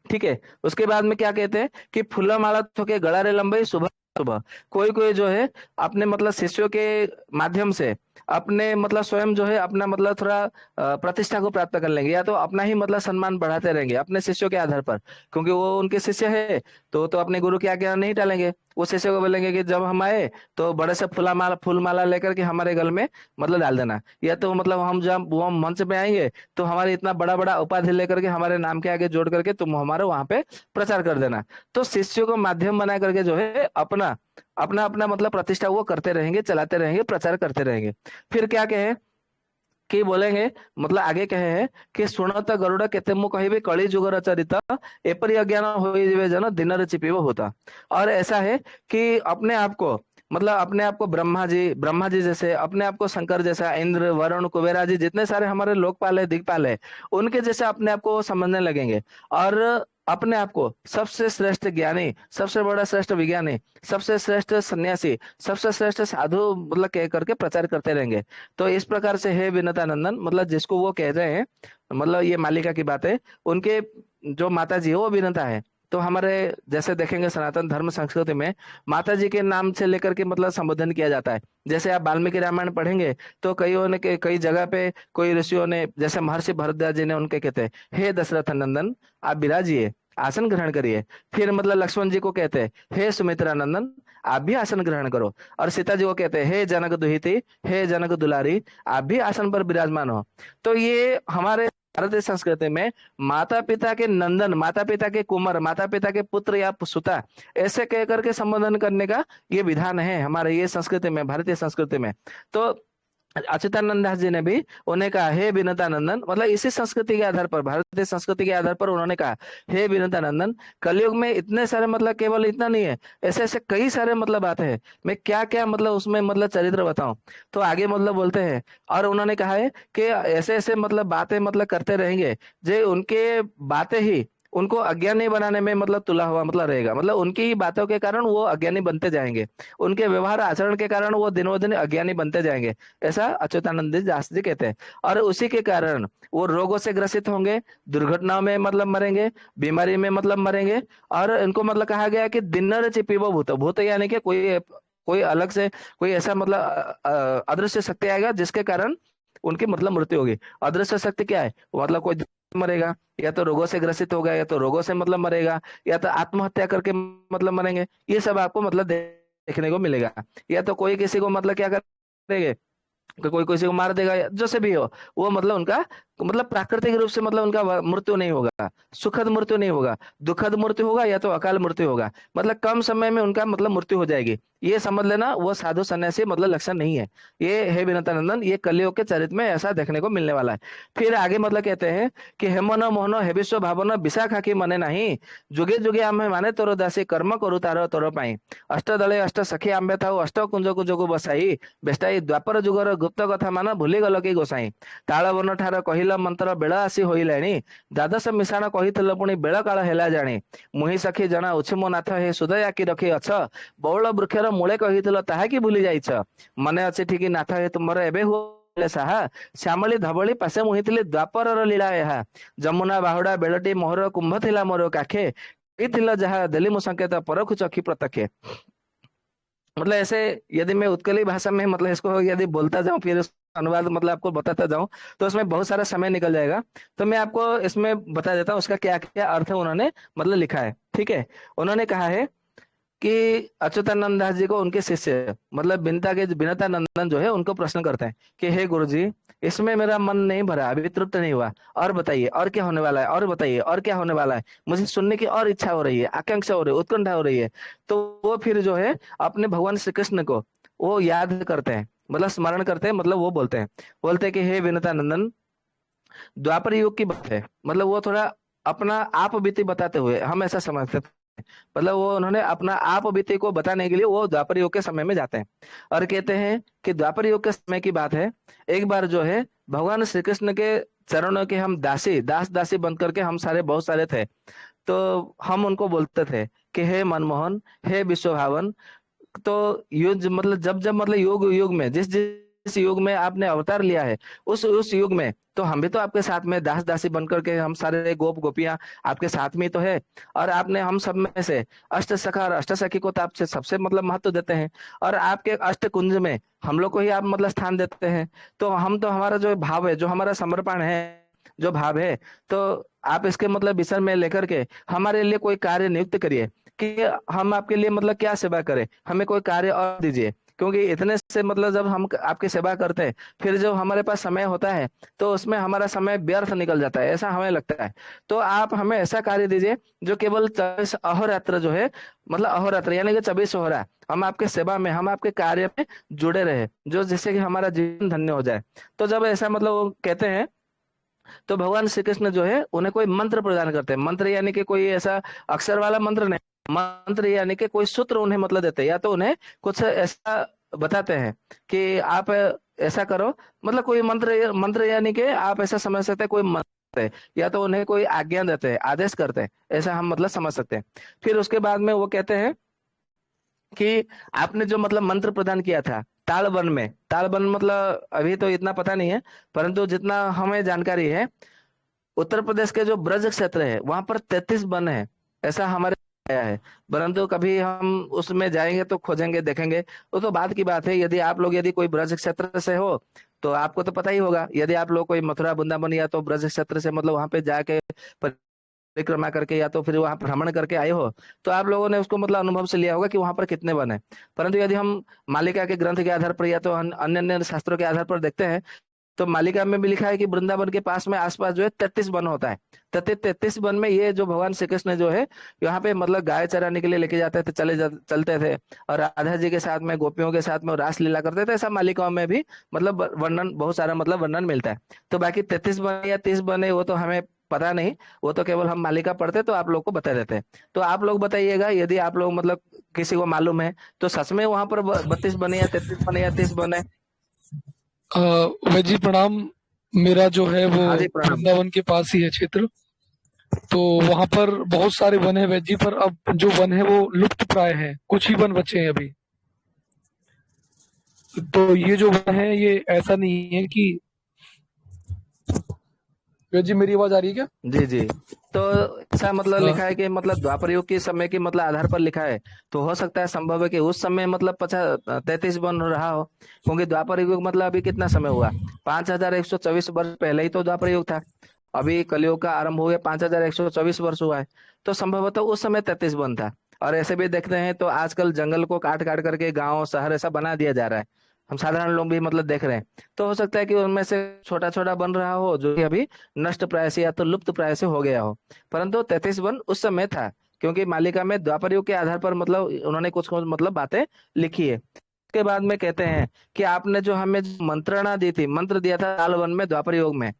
ठीक है। उसके बाद में क्या कहते हैं कि फुल्ला माला थोके गड़ा रे लंबाई सुबह सुबह। कोई कोई जो है अपने मतलब शिष्यों के माध्यम से अपने मतलब स्वयं जो है अपना मतलब थोड़ा प्रतिष्ठा को प्राप्त कर लेंगे, या तो अपना ही मतलब सम्मान बढ़ाते रहेंगे अपने शिष्यों के आधार पर, क्योंकि वो उनके शिष्य है। तो अपने गुरु के आगे नहीं टालेंगे। वो शिष्य को बोलेंगे कि जब हम आए तो बड़े से फूल माला लेकर के हमारे गल में मतलब डाल देना, या तो मतलब हम जब वो मंच पे आएंगे तो हमारे इतना बड़ा बड़ा उपाधि लेकर के हमारे नाम के आगे जोड़ करके तुम हमारे वहां पे प्रचार कर देना। तो शिष्यों को माध्यम बना करके जो है अपना अपना अपना मतलब प्रतिष्ठा वो करते रहेंगे, चलाते रहेंगे, प्रचार करते रहेंगे। फिर क्या कहे कि बोलेंगे, मतलब आगे कहे है कि सुनत गरुड़ केते मु कहिबे कଳି जुगर चरित एपरि अज्ञान होइबे जन दिनर चिपिब होता। और ऐसा है कि अपने आप को मतलब अपने आप को ब्रह्मा जी जैसे, अपने आप को शंकर जैसा, इंद्र वरुण कुबेरा जी जितने सारे हमारे लोकपाल है दिक्पाल है, उनके जैसे अपने आप को समझने लगेंगे। और अपने आप को सबसे श्रेष्ठ ज्ञानी, सबसे बड़ा श्रेष्ठ विज्ञानी, सबसे श्रेष्ठ सन्यासी, सबसे श्रेष्ठ साधु मतलब कह करके प्रचार करते रहेंगे। तो इस प्रकार से है विनता नंदन, मतलब जिसको वो कह रहे हैं, मतलब ये मालिका की बात है। उनके जो माता जी है वो विनता है। तो हमारे जैसे देखेंगे सनातन धर्म संस्कृति में माता जी के नाम से लेकर के मतलब संबोधन किया जाता है। जैसे आप वाल्मीकि रामायण पढ़ेंगे तो कईयों ने कई जगह पे कोई ऋषियों ने, जैसे महर्षि भरद्वाज जी ने उनके कहते हैं, हे दशरथ नंदन आप विराजिए, आसन ग्रहण करिए। फिर मतलब लक्ष्मण जी को कहते हैं, हे सुमित्रा नंदन आप भी आसन ग्रहण करो। और सीता जी को कहते हैं, हे जनक दुहिते, हे जनक दुलारी आप भी आसन पर विराजमान हो। तो ये हमारे भारतीय संस्कृति में माता पिता के नंदन, माता पिता के कुंवर, माता पिता के पुत्र या सुता ऐसे कह करके संबोधन करने का ये विधान है हमारे ये संस्कृति में, भारतीय संस्कृति में। तो अच्युतानंद दास जी ने भी उन्हें कहा, हे विनता नंदन, मतलब इसी संस्कृति के आधार पर, भारतीय संस्कृति के आधार पर उन्होंने कहा, हे विनता नंदन कलयुग में इतने सारे मतलब केवल इतना नहीं है, ऐसे ऐसे कई सारे मतलब बातें हैं, मैं क्या क्या मतलब उसमें मतलब चरित्र बताऊं। तो आगे मतलब बोलते हैं, और उन्होंने कहा है कि ऐसे ऐसे मतलब बातें मतलब करते रहेंगे, जो उनके बातें ही उनको अज्ञानी बनाने में मतलब तुला हुआ मतलब रहेगा, मतलब उनकी ही बातों के कारण वो अज्ञानी बनते जाएंगे, उनके व्यवहार आचरण के कारण वो दिनों दिन अज्ञानी बनते जाएंगे, ऐसा अच्युतानंद दास जी कहते हैं। और उसी के कारण वो रोगों से ग्रसित होंगे, दुर्घटनाओं में मतलब मरेंगे, बीमारी में मतलब मरेंगे। और इनको मतलब कहा गया कि दिनर चिपीबो भूत, भूत यानी कि कोई कोई अलग से कोई ऐसा मतलब अदृश्य शक्ति आएगा जिसके कारण उनकी मतलब मृत्यु होगी। अदृश्य शक्ति क्या है, मतलब कोई मरेगा, या तो रोगों से ग्रसित होगा, या तो रोगों से मतलब मरेगा, या तो आत्महत्या करके मतलब मरेंगे। ये सब आपको मतलब देखने को मिलेगा। या तो कोई किसी को मतलब क्या करेंगे कि कोई किसी को मार देगा, या जो से भी हो, वो मतलब उनका मतलब प्राकृतिक रूप से मतलब उनका मृत्यु नहीं होगा, सुखद मृत्यु नहीं होगा, दुखद मृत्यु होगा, या तो अकाल मृत्यु होगा, मतलब कम समय में उनका मतलब मृत्यु हो जाएगी। ये समझ लेना, वो साधु सन्यासी मतलब लक्षण नहीं है। ये है विनतानंदन, ये कलियुग के चरित्र में ऐसा देखने को मिलने वाला है। फिर आगे मतलब कहते हैं कि हेमन मोहन हेबिस्व भावन विशाखा की मने नहीं, जुगे जुगे आमे माने तोर दासी कर्म करू तार तोर पाई, अष्ट दले अष्ट सखी आंबे थाऊ अष्ट कुंजକୁ ଯୋଗୁ ବସାଇ ବେଷ୍ଟାଇ ଦ୍ୱାପର ଯୁଗର ଗୁପ୍ତ କଥା ମାନ ଭୁଲି ଗଲ କି ଗୋସାଇଁ, ତାଳ ବନ ଠାର କହିଲ ମନ୍ତ୍ର ବେଳ ଆସି ହୋଇଲାଣି, ଦ୍ୱାଦଶ ମିଶାଣ କହିଥିଲ ପୁଣି ବେଳ କାଳ ହେଲା ଜାଣି, ମୁହିଁ ସଖୀ ଜଣା ଅଛି ମୋ ନାଥ ହେ ସୁଦୟ ଆଖି ରଖି ଅଛ, ବଉଳ ବୃକ୍ଷର ମୂଳେ କହିଥିଲ ତାହା କି ଭୁଲି ଯାଇଛ, ମନେ ଅଛି ଠିକ ନାଥ ହେ ତୁମର ଏବେ ହୁଏ ସାହା, ଶ୍ୟାମଳୀ ଧବଳି ପାଶେ ମୁହିଁଥିଲି ଦ୍ୱାପରର ଲୀଳା ଏହା, ଯମୁନା ବାହୁଡା ବେଳଟି ମୋହର କୁମ୍ଭ ଥିଲା ମୋର କାଖେ, କହିଥିଲ ଯାହା ଦେଲି ମୁଁ ସଂକେତ ପରଖୁ ଚକ୍ଷି ପ୍ରତ୍ୟକ୍ଷେ। मतलब ऐसे यदि मैं उत्कली भाषा में मतलब इसको यदि बोलता जाऊं, फिर उसका अनुवाद मतलब आपको बताता जाऊं, तो उसमें बहुत सारा समय निकल जाएगा। तो मैं आपको इसमें बता देता हूँ उसका क्या क्या अर्थ उन्होंने मतलब लिखा है। ठीक है, उन्होंने कहा है कि अच्युतानंद दास जी को उनके शिष्य मतलब बिनता नंदन जो है उनको प्रश्न करते हैं कि हे गुरु जी, इसमें मेरा मन नहीं भरा, अभी तृप्त नहीं हुआ, और बताइए और क्या होने वाला है, और बताइए और क्या होने वाला है, मुझे सुनने की और इच्छा हो रही है, आकांक्षा हो रही है, उत्कंठा हो रही है। तो वो फिर जो है अपने भगवान श्री कृष्ण को वो याद करते हैं, मतलब स्मरण करते हैं, मतलब वो बोलते हैं कि हे विनता नंदन, द्वापर युग की बात है, मतलब वो थोड़ा अपना आप बीती बताते हुए हम ऐसा समझते हैं, मतलब वो उन्होंने अपना आप बीते को बताने के लिए वो द्वापर युग के समय में जाते हैं। और कहते हैं कि द्वापर युग के समय की बात है, एक बार जो है भगवान श्री कृष्ण के चरणों के हम दास दासी बन करके हम सारे बहुत सारे थे। तो हम उनको बोलते थे कि हे मनमोहन, हे विश्व भावन। तो युग मतलब जब जब मतलब युग युग में जिस जिस जिस युग में आपने अवतार लिया है, उस युग में तो हम भी तो आपके साथ में दास दासी बनकर के हम सारे गोप गोपियां आपके साथ में ही तो है। और आपने हम सब में से अष्ट सखा और अष्ट सखी को तो आपसे सबसे मतलब महत्व देते हैं। और आपके अष्ट कुंज में हम लोग को ही आप मतलब स्थान देते हैं। तो हम तो हमारा जो भाव है, जो हमारा समर्पण है, जो भाव है, तो आप इसके मतलब विषय में लेकर के हमारे लिए कोई कार्य नियुक्त करिए कि हम आपके लिए मतलब क्या सेवा करें, हमें कोई कार्य और दीजिए। क्योंकि इतने से मतलब जब हम आपकी सेवा करते हैं, फिर जो हमारे पास समय होता है तो उसमें हमारा समय व्यर्थ निकल जाता है, ऐसा हमें लगता है। तो आप हमें ऐसा कार्य दीजिए जो केवल 24 अहोरात्र जो है, मतलब अहोरात्र यानी कि 24 होरा हम आपके सेवा में, हम आपके कार्य में जुड़े रहे, जो जिससे कि हमारा जीवन धन्य हो जाए। तो जब ऐसा मतलब वो कहते हैं, तो भगवान श्री कृष्ण जो है उन्हें कोई मंत्र प्रदान करते हैं। मंत्र यानी कि कोई ऐसा अक्षर वाला मंत्र नहीं, मंत्र यानी कि कोई सूत्र उन्हें मतलब देते हैं, या तो उन्हें कुछ ऐसा बताते हैं कि आप ऐसा करो। मतलब कोई मंत्र, मंत्र यानी कि आप ऐसा समझ सकते हैं कोई मंत्र है, या तो उन्हें कोई आज्ञा देते हैं, आदेश करते हैं, ऐसा हम मतलब समझ सकते हैं। फिर उसके बाद में वो कहते हैं कि आपने जो मतलब मंत्र प्रदान किया था तालवन में, तालवन मतलब अभी तो इतना पता नहीं है, परंतु जितना हमें जानकारी है, उत्तर प्रदेश के जो ब्रज क्षेत्र है वहां पर 33 वन है, ऐसा हमारे आया है। परंतु कभी हम उसमें जाएंगे तो खोजेंगे, देखेंगे, वो तो बात की बात है। यदि आप लोग यदि कोई ब्रज क्षेत्र से हो तो आपको तो पता ही होगा। यदि आप लोग कोई मथुरा वृंदावन या तो ब्रज क्षेत्र से मतलब वहां पे जाके परिक्रमा करके या तो फिर वहां भ्रमण करके आए हो, तो आप लोगों ने उसको मतलब अनुभव से लिया होगा कि वहां पर कितने वन है। परंतु यदि हम मालिका के ग्रंथ के आधार पर या तो अन्य अन्य शास्त्रों के आधार पर देखते हैं, तो मालिका में भी लिखा है कि वृंदावन के पास में आसपास जो है 33 वन होता है। 33 वन में ये जो भगवान श्री कृष्ण जो है यहाँ पे मतलब गाय चराने के लिए लेके जाते थे, चलते थे, और राधा जी के साथ में गोपियों के साथ में वो रास लीला करते थे। ऐसा मालिकाओं में भी मतलब वर्णन, बहुत सारा मतलब वर्णन मिलता है। तो बाकी 33 वन या 30 वन है वो तो हमें पता नहीं, वो तो केवल हम मालिका पढ़ते तो आप लोग को बता देते हैं। तो आप लोग बताइएगा यदि आप लोग मतलब किसी को मालूम है, तो सच में वहां पर 32 बने या 33 बने या 30 बने? अ, वैद जी प्रणाम। मेरा जो है वो हाँ जी, प्रणाम। वृंदावन के पास ही है क्षेत्र। तो वहां पर बहुत सारे वन है वैद जी, पर अब जो वन है वो लुप्त प्राय है, कुछ ही वन बचे हैं अभी। तो ये जो वन है ये ऐसा नहीं है कि, वैद जी मेरी आवाज आ रही है क्या? जी जी। तो ऐसा मतलब हाँ। लिखा है कि मतलब द्वापर युग के समय के मतलब आधार पर लिखा है। तो हो सकता है, संभव है कि उस समय मतलब 33 बन रहा हो, क्योंकि द्वापर युग मतलब अभी कितना समय हुआ, 5124 वर्ष पहले ही तो द्वापर युग था। अभी कलयुग का आरंभ हुए 5124 वर्ष हुआ है। तो संभवतः उस समय 33 बन था। और ऐसे भी देखते हैं तो आजकल जंगल को काट काट करके गांव शहर ऐसा बना दिया जा रहा है, हम साधारण लोग भी मतलब देख रहे हैं। तो हो सकता है कि उनमें से छोटा छोटा बन रहा हो जो कि अभी नष्ट प्राय से या तो लुप्त प्राय से हो गया हो। परंतु 33 वन उस समय था, क्योंकि मालिका में द्वापर युग के आधार पर मतलब उन्होंने कुछ कुछ मतलब बातें लिखी है। उसके बाद में कहते हैं कि आपने जो हमें जो मंत्रणा दी थी, मंत्र दिया था काल वन में द्वापर युग में,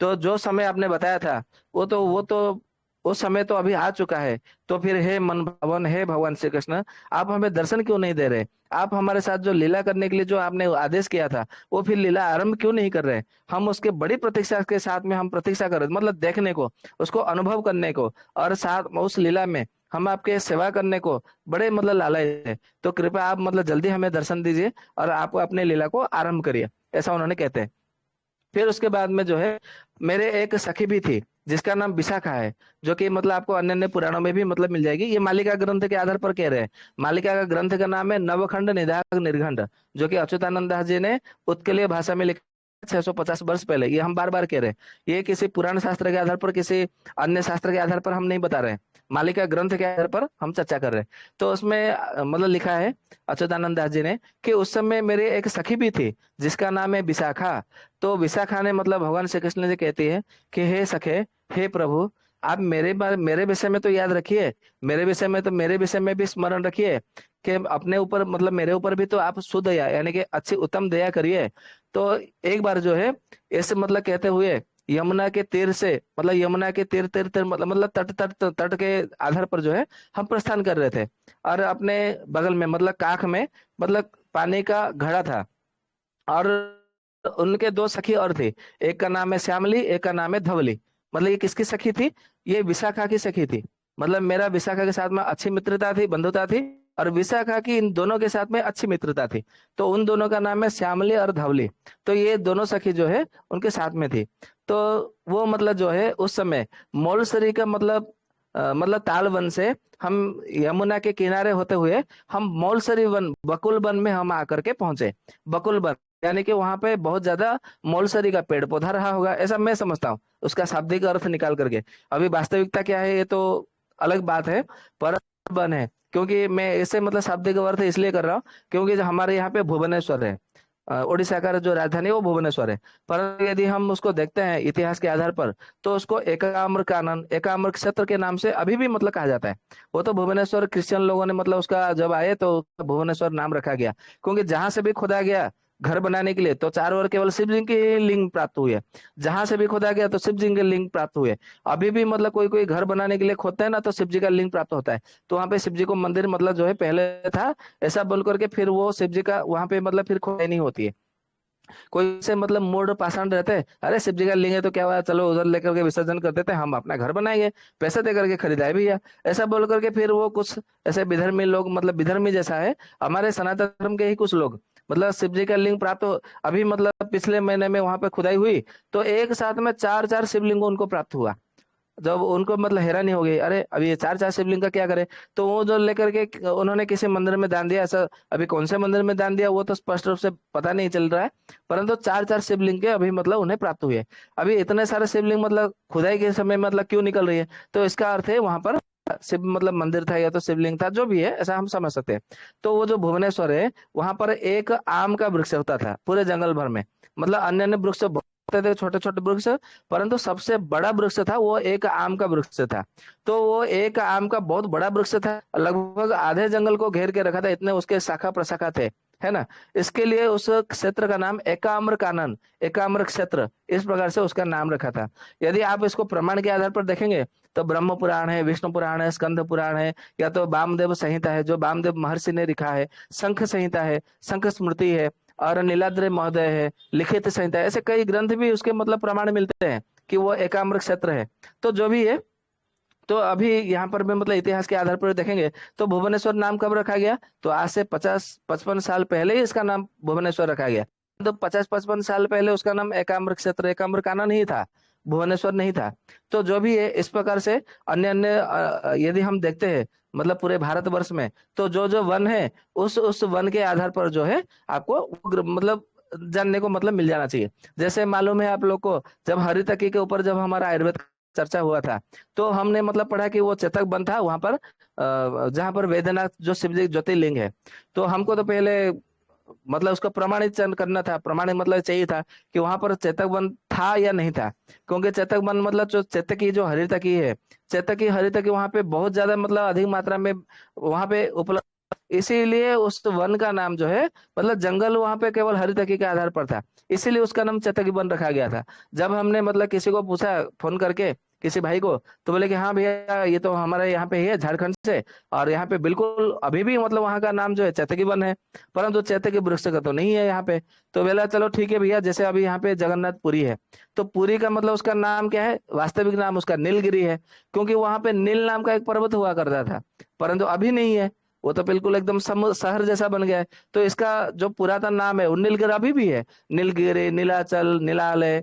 तो जो समय आपने बताया था वो तो उस समय तो अभी आ चुका है। तो फिर हे मन भवन, हे भगवान श्री कृष्ण, आप हमें दर्शन क्यों नहीं दे रहे? आप हमारे साथ जो लीला करने के लिए जो आपने आदेश किया था, वो फिर लीला आरंभ क्यों नहीं कर रहे? हम उसके बड़ी प्रतीक्षा के साथ में हम प्रतीक्षा कर रहे थे, मतलब देखने को, उसको अनुभव करने को, और साथ उस लीला में हम आपके सेवा करने को बड़े मतलब लालच है। तो कृपया आप मतलब जल्दी हमें दर्शन दीजिए और आप अपने लीला को आरंभ करिए, ऐसा उन्होंने कहते हैं। फिर उसके बाद में जो है, मेरे एक सखी भी थी जिसका नाम विशाखा है, जो कि मतलब आपको अन्य अन्य पुराणों में भी मतलब मिल जाएगी। ये मालिका ग्रंथ के आधार पर कह रहे हैं। मालिका का ग्रंथ का नाम है नवखंड निदाघ निर्घंट, जो कि अच्युतानंद दास जी ने उत्कलीय भाषा में लिखा 650 वर्ष पहले। ये हम बार बार कह रहे हैं, ये किसी पुराण शास्त्र के आधार पर, किसी अन्य शास्त्र के आधार पर हम नहीं बता रहे हैं, मालिका ग्रंथ के आधार पर हम चर्चा कर रहे हैं। तो उसमें मतलब लिखा है अच्युतानंद दास जी ने कि उस समय मेरी एक सखी भी थी जिसका नाम है विशाखा। तो विशाखा ने मतलब भगवान श्री कृष्ण जी कहती है कि हे सखे, हे प्रभु, आप मेरे विषय में तो याद रखिए, मेरे विषय में तो मेरे विषय में भी स्मरण रखिए कि अपने ऊपर मतलब मेरे ऊपर भी तो आप शुद्ध दया यानी कि अच्छी उत्तम दया करिए। तो एक बार जो है ऐसे मतलब कहते हुए यमुना के तीर से, मतलब यमुना के तीर तीर तीर मतलब तट तट तट के आधार पर जो है हम प्रस्थान कर रहे थे। और अपने बगल में मतलब काख में मतलब पानी का घड़ा था। और उनके दो सखी और थे, एक का नाम है श्यामली, एक का नाम है धवली। मतलब ये किसकी सखी थी? ये विशाखा की सखी थी। मतलब मेरा विशाखा के साथ में अच्छी मित्रता थी, बंधुता थी। और विशाखा की इन दोनों के साथ में अच्छी मित्रता थी। तो उन दोनों का नाम है श्यामली और धवली। तो ये दोनों सखी जो है उनके साथ में थी। तो वो मतलब जो है उस समय मौलसरी का मतलब मतलब ताल वन से हम यमुना के किनारे होते हुए हम मौलसरी वन बकुल वन में हम आकर के पहुंचे। बकुल वन यानी कि वहां पे बहुत ज्यादा मौलसरी का पेड़ पौधा रहा होगा, ऐसा मैं समझता हूँ उसका शाब्दिक अर्थ निकाल करके। अभी वास्तविकता क्या है ये तो अलग बात है, पर वन है। क्योंकि मैं इसे मतलब शाब्दिक अर्थ इसलिए कर रहा हूँ क्योंकि जो हमारे यहाँ पे भुवनेश्वर है, उड़ीसा का जो राजधानी है वो भुवनेश्वर है। पर यदि हम उसको देखते हैं इतिहास के आधार पर, तो उसको एकाम्र कानन, एकाम्र क्षेत्र के नाम से अभी भी मतलब कहा जाता है। वो तो भुवनेश्वर क्रिश्चियन लोगों ने मतलब उसका जब आए तो भुवनेश्वर नाम रखा गया, क्योंकि जहां से भी खोदा गया घर बनाने के लिए तो चारों ओर केवल शिव जी की ही लिंग प्राप्त हुई है। जहां से भी खोदा गया तो शिव जी के लिंग प्राप्त हुए। अभी भी मतलब कोई कोई घर बनाने के लिए खोदते हैं ना, तो शिव जी का लिंग प्राप्त होता है। तो वहां पे शिव जी को मंदिर मतलब जो है पहले था, ऐसा बोल करके फिर वो शिव जी का वहां पे मतलब फिर खोदाई नहीं होती है। कोई से मतलब मूड पाषाण रहते हैं, अरे शिव जी का लिंग है तो क्या हुआ, चलो उधर लेकर के विसर्जन कर देते हैं, हम अपना घर बनाएंगे, पैसे दे करके खरीदाए भैया। ऐसा बोल करके फिर वो कुछ ऐसे विधर्मी लोग, मतलब विधर्मी जैसा है हमारे सनातन धर्म के ही कुछ लोग, मतलब शिव जी का लिंग प्राप्त हो। अभी मतलब पिछले महीने में वहां पे खुदाई हुई, तो एक साथ में चार चार शिवलिंग उनको प्राप्त हुआ। जब उनको मतलब हैरानी हो गई, अरे अभी ये चार चार शिवलिंग का क्या करे। तो वो जो लेकर के उन्होंने किसी मंदिर में दान दिया, ऐसा अभी कौन से मंदिर में दान दिया वो तो स्पष्ट रूप से पता नहीं चल रहा है। परंतु चार चार शिवलिंग के अभी मतलब उन्हें प्राप्त हुए। अभी इतने सारे शिवलिंग मतलब खुदाई के समय मतलब क्यों निकल रही है, तो इसका अर्थ है वहां पर शिव मतलब मंदिर था या तो शिवलिंग था, जो भी है ऐसा हम समझ सकते हैं। तो वो जो भुवनेश्वर है वहां पर एक आम का वृक्ष होता था पूरे जंगल भर में। मतलब अन्य अन्य वृक्ष होते थे, छोटे छोटे वृक्ष, परंतु सबसे बड़ा वृक्ष था वो एक आम का वृक्ष था। तो वो एक आम का बहुत बड़ा वृक्ष था, लगभग आधे जंगल को घेर के रखा था, इतने उसके शाखा प्रशाखा थे, है ना। इसके लिए उस क्षेत्र का नाम एकाम्र कानन, एकाम्र क्षेत्र, इस प्रकार से उसका नाम रखा था। यदि आप इसको प्रमाण के आधार पर देखेंगे तो ब्रह्म पुराण है, विष्णु पुराण है, स्कंद पुराण है, या तो वामदेव संहिता है जो वामदेव महर्षि ने लिखा है, शंख संहिता है, शंख स्मृति है, और नीलाद्रि महोदय है, लिखित संहिता है, ऐसे कई ग्रंथ भी उसके मतलब प्रमाण मिलते हैं कि वो एकाम्र क्षेत्र है। तो जो भी है, तो अभी यहाँ पर भी मतलब इतिहास के आधार पर देखेंगे तो भुवनेश्वर नाम कब रखा गया, तो आज से 50-55 साल पहले ही इसका नाम भुवनेश्वर रखा गया। तो 50-55 साल पहले उसका नाम एकाम्र क्षेत्र, एकाम्र कानन ही था, भुवनेश्वर नहीं था। तो जो भी है इस प्रकार से अन्य अन्य यदि हम देखते हैं मतलब पूरे भारतवर्ष में, तो जो जो वन है उस वन के आधार पर जो है आपको मतलब जानने को मतलब मिल जाना चाहिए। जैसे मालूम है आप लोग को, जब हरितकी के ऊपर जब हमारा आयुर्वेद चर्चा हुआ था, तो हमने मतलब पढ़ा कि वो चेतक वन था वहां पर, जहां पर वैद्यनाथ जो शिव जी ज्योतिर्लिंग है। तो हमको तो पहले मतलब उसका प्रमाणित करना था, प्रमाणित मतलब चाहिए था कि वहां पर चेतक वन था या नहीं था। क्योंकि चेतक वन मतलब जो चेतक की जो हरितकी है, चेतक की हरितकी वहां पे बहुत ज्यादा मतलब अधिक मात्रा में वहां पे उपलब्ध, इसीलिए उस वन का नाम जो है मतलब जंगल वहां पे केवल हरितकी के आधार पर था, इसीलिए उसका नाम चेतकी वन रखा गया था। जब हमने मतलब किसी को पूछा फोन करके, किसी भाई को, तो बोले कि हाँ भैया ये तो हमारे यहाँ पे ही है झारखंड से, और यहाँ पे बिल्कुल अभी भी मतलब वहाँ का नाम जो है चेतकी वन है, परंतु चेतकी वृक्ष का तो नहीं है यहाँ पे। तो बोला चलो ठीक है भैया, जैसे अभी यहाँ पे जगन्नाथपुरी है, तो पुरी का मतलब उसका नाम क्या है, वास्तविक नाम उसका नीलगिरी है, क्योंकि वहां पे नील नाम का एक पर्वत हुआ करता था, परंतु अभी नहीं है, वो तो बिल्कुल एकदम शहर जैसा बन गया है। तो इसका जो पुरातन नाम है वो नीलगिरी अभी भी है, नीलगिरी, नीलाचल, नीलालय,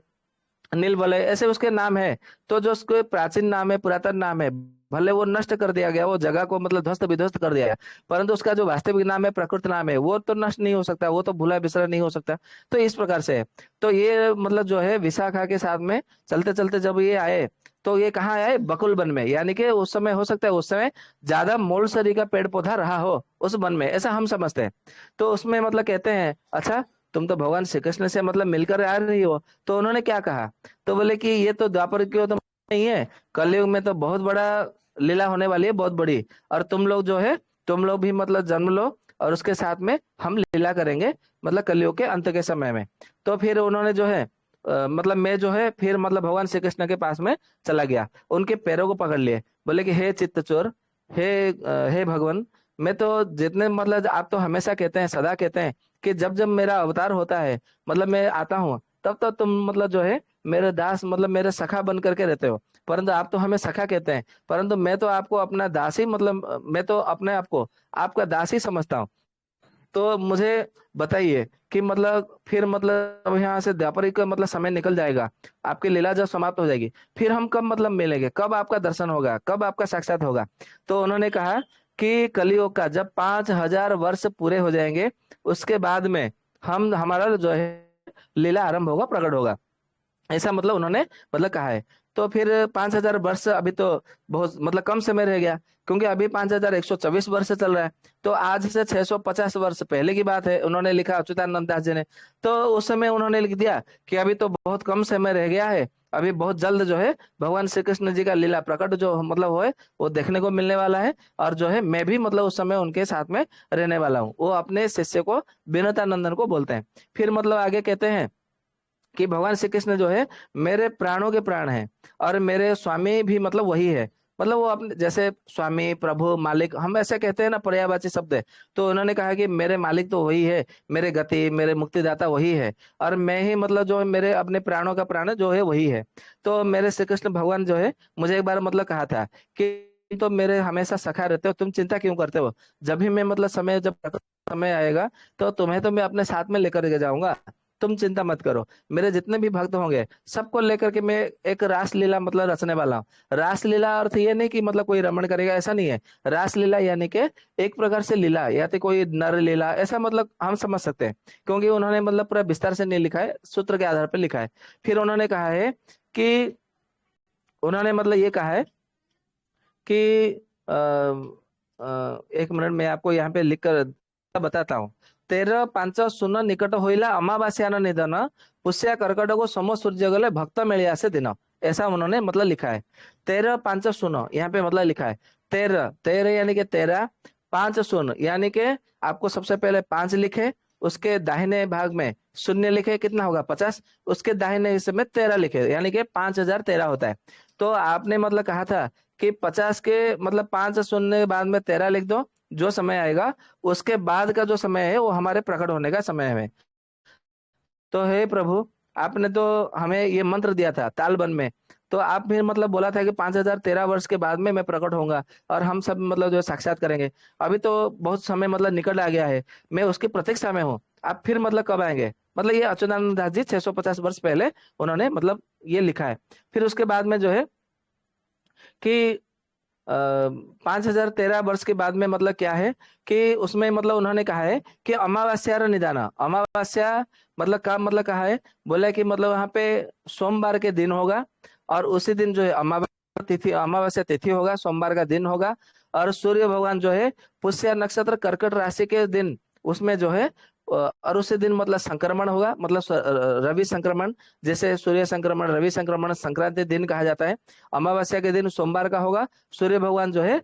नीलवलय, ऐसे उसके नाम है। तो जो उसके प्राचीन नाम है, पुरातन नाम है, भले वो नष्ट कर दिया गया, वो जगह को मतलब ध्वस्त विध्वस्त कर दिया गया, परंतु उसका जो वास्तविक नाम है, प्रकृत नाम है, वो तो नष्ट नहीं हो सकता, वो तो भूला बिसरा नहीं हो सकता। तो इस प्रकार से है। तो ये मतलब जो है विशाखा के साथ में चलते चलते जब ये आए, तो ये कहाँ आए, बकुल वन में, यानी कि उस समय हो सकता है उस समय ज्यादा मोलसरी का पेड़ पौधा रहा हो उस वन में, ऐसा हम समझते हैं। तो उसमें मतलब कहते हैं अच्छा तुम तो भगवान श्री कृष्ण से मतलब मिलकर आ रही हो, तो उन्होंने क्या कहा, तो बोले कि ये तो द्वापर की तो नहीं है, कलयुग में तो बहुत बड़ा लीला होने वाली है, बहुत बड़ी, और तुम लोग जो है तुम लोग भी मतलब जन्म लो, और उसके साथ में हम लीला करेंगे मतलब कलयुग के अंत के समय में। तो फिर उन्होंने जो है मतलब मैं जो है फिर मतलब भगवान श्री कृष्ण के पास में चला गया, उनके पैरों को पकड़ लिए, बोले कि हे चित्तचोर, हे भगवान, मैं तो जितने मतलब आप तो हमेशा कहते हैं, सदा कहते हैं कि जब जब मेरा अवतार होता है, मतलब मैं आता हूँ, तब तब तुम मतलब जो है मेरे दास मतलब मेरे सखा बन करके रहते हो, परंतु आप तो हमें सखा कहते हैं, परंतु मैं तो आपको अपना दास ही मतलब मैं तो अपने आप को आपका दास ही समझता हूँ। तो मुझे बताइए कि मतलब फिर मतलब अब यहाँ से द्वापरिक का मतलब समय निकल जाएगा, आपकी लीला जब समाप्त हो जाएगी, फिर हम कब मतलब मिलेंगे, कब आपका दर्शन होगा, कब आपका साक्षात होगा। तो उन्होंने कहा कि कलयुग का जब 5,000 वर्ष पूरे हो जाएंगे, उसके बाद में हम हमारा जो है लीला आरंभ होगा, प्रकट होगा, ऐसा मतलब उन्होंने मतलब कहा है। तो फिर 5,000 वर्ष अभी तो बहुत मतलब कम समय रह गया, क्योंकि अभी 5,124 वर्ष चल रहा है। तो आज से 650 वर्ष पहले की बात है, उन्होंने लिखा अच्युतानंद दास जी ने। तो उस समय उन्होंने लिख दिया कि अभी तो बहुत कम समय रह गया है, अभी बहुत जल्द जो है भगवान श्री कृष्ण जी का लीला प्रकट जो मतलब है वो देखने को मिलने वाला है। और जो है मैं भी मतलब उस समय उनके साथ में रहने वाला हूँ। वो अपने शिष्य को विनोदानंदन को बोलते हैं। फिर मतलब आगे कहते हैं कि भगवान श्री कृष्ण जो है मेरे प्राणों के प्राण हैं, और मेरे स्वामी भी मतलब वही है। मतलब वो अपने जैसे स्वामी प्रभु मालिक हम ऐसे कहते हैं ना, पर्यायवाची शब्द है। तो उन्होंने कहा कि मेरे मालिक तो वही है, मेरे गति मेरे मुक्तिदाता वही है, और मैं ही मतलब जो है मेरे अपने प्राणों का प्राण जो है वही है। तो मेरे श्री कृष्ण भगवान जो है मुझे एक बार मतलब कहा था कि तो मेरे हमेशा सखा रहते हो, तुम चिंता क्यों करते हो, जब भी मैं मतलब समय जब समय आएगा तो तुम्हें तो मैं अपने साथ में लेकर के जाऊंगा, तुम चिंता मत करो। मेरे जितने भी भक्त होंगे सबको लेकर के मैं एक रास लीला मतलब रचने वाला हूँ। रास लीला अर्थ ये नहीं कि मतलब कोई रमण करेगा, ऐसा नहीं है। रास लीला यानी कि एक प्रकार से लीला, या तो कोई नर लीला ऐसा मतलब हम समझ सकते हैं, क्योंकि उन्होंने मतलब पूरा विस्तार से नहीं लिखा है, सूत्र के आधार पर लिखा है। फिर उन्होंने कहा है कि उन्होंने मतलब ये कहा है कि एक मिनट में आपको यहाँ पे लिख कर बताता हूँ। 13-5 निकट होइला अमावास्यान निधन, पुष्या कर्कट को सम सूर्य गले भक्त मिलिया से दिन, ऐसा उन्होंने मतलब लिखा है। 13-5 यहाँ पे मतलब लिखा है। 13 13 यानी कि 13, 5 यानी कि आपको सबसे पहले 5 लिखे, उसके दाहिने भाग में शून्य लिखे, कितना होगा 50, उसके दाहिने हिस्से में 13 लिखे, यानी कि 5,013 होता है। तो आपने मतलब कहा था कि 50 के मतलब 5 शून्य के बाद में 13 लिख दो, जो समय आएगा उसके बाद का जो समय है वो हमारे प्रकट होने का समय है। तो हे प्रभु, आपने तो हमें ये मंत्र दिया था तालबन में, तो आप फिर मतलब बोला था कि 5,013 वर्ष के बाद में मैं प्रकट होऊंगा और हम सब मतलब जो है साक्षात करेंगे। अभी तो बहुत समय मतलब निकट आ गया है, मैं उसकी प्रतीक्षा में हूँ। आप फिर मतलब कब आएंगे, मतलब ये अच्युतानंद दास जी 650 वर्ष पहले उन्होंने मतलब ये लिखा है। फिर उसके बाद में जो है कि 5,013 वर्ष के बाद में मतलब क्या है कि उसमें मतलब उन्होंने कहा है कि अमावस्या र निदाना, अमावस्या मतलब का मतलब कहा है, बोला कि मतलब वहां पे सोमवार के दिन होगा, और उसी दिन जो है अमावस्या तिथि होगा, सोमवार का दिन होगा। और सूर्य भगवान जो है पुष्य नक्षत्र कर्कट राशि के दिन उसमें जो है और उसी दिन मतलब संक्रमण होगा, मतलब रवि संक्रमण, जैसे सूर्य संक्रमण रवि संक्रमण संक्रांति दिन कहा जाता है। अमावस्या के दिन सोमवार का होगा, सूर्य भगवान जो है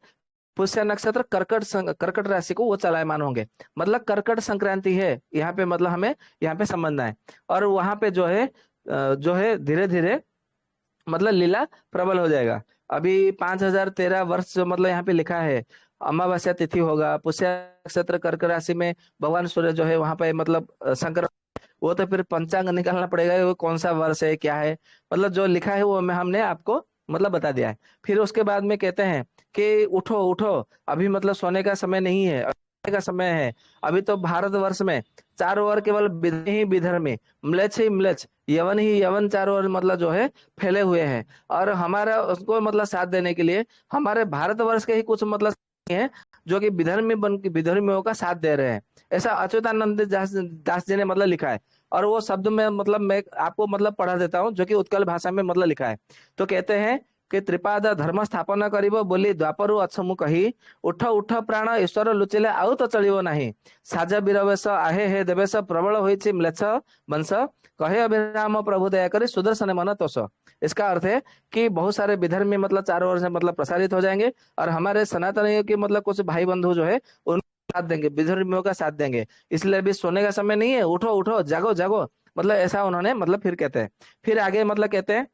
पुष्य नक्षत्र कर्कट राशि को वो चलायमान होंगे। मतलब कर्कट संक्रांति है यहाँ पे, मतलब हमें यहाँ पे समझना है। और वहां पे जो है धीरे धीरे मतलब लीला प्रबल हो जाएगा। अभी 5,013 वर्ष जो मतलब यहाँ पे लिखा है, अमावस्या तिथि होगा, पुष्य नक्षत्र कर्क राशि में भगवान सूर्य जो है वहां पे मतलब संक्रमण, वो तो फिर पंचांग निकालना पड़ेगा, वो कौन सा वर्ष है क्या है, मतलब जो लिखा है वो मैं हमने आपको मतलब बता दिया है। फिर उसके बाद में कहते हैं कि उठो उठो, अभी मतलब सोने का समय नहीं है, सोने का समय है। अभी तो भारतवर्ष में चारों ओर केवल विधर्मी ही विधर्मी, म्लेच्छ ही म्लेच्छ, यवन ही यवन चारों ओर मतलब जो है फैले हुए हैं। और हमारा उसको मतलब साथ देने के लिए हमारे भारतवर्ष के ही कुछ मतलब हैं जो कि विधर्मी बन के विधर्मियों का साथ दे रहे हैं, ऐसा अच्युतानंद दास जी ने मतलब लिखा है। और वो शब्द में मतलब मैं आपको मतलब पढ़ा देता हूँ, जो कि उत्कल भाषा में मतलब लिखा है। तो कहते हैं कि त्रिपाद धर्म स्थापना करिब बोली द्वापरु अछमु कही, उठ उठ प्राण ईश्वर लुचिले आउ तो चलिब नाही, साज वीरवेश आहे हे देवेश प्रबल होइछि म्लेच्छ वंश, कहे अभिराम प्रभु दया करी सुदर्शन मन तोष। इसका अर्थ है कि बहुत सारे विधर्मी मतलब चारों ओर से मतलब प्रसारित हो जाएंगे, और हमारे सनातनियों के मतलब कुछ भाई बंधु जो है साथ देंगे, विधर्मियों का साथ देंगे। इसलिए अभी सोने का समय नहीं है, उठो उठो जागो जागो, मतलब ऐसा उन्होंने मतलब फिर कहते हैं। फिर आगे मतलब कहते हैं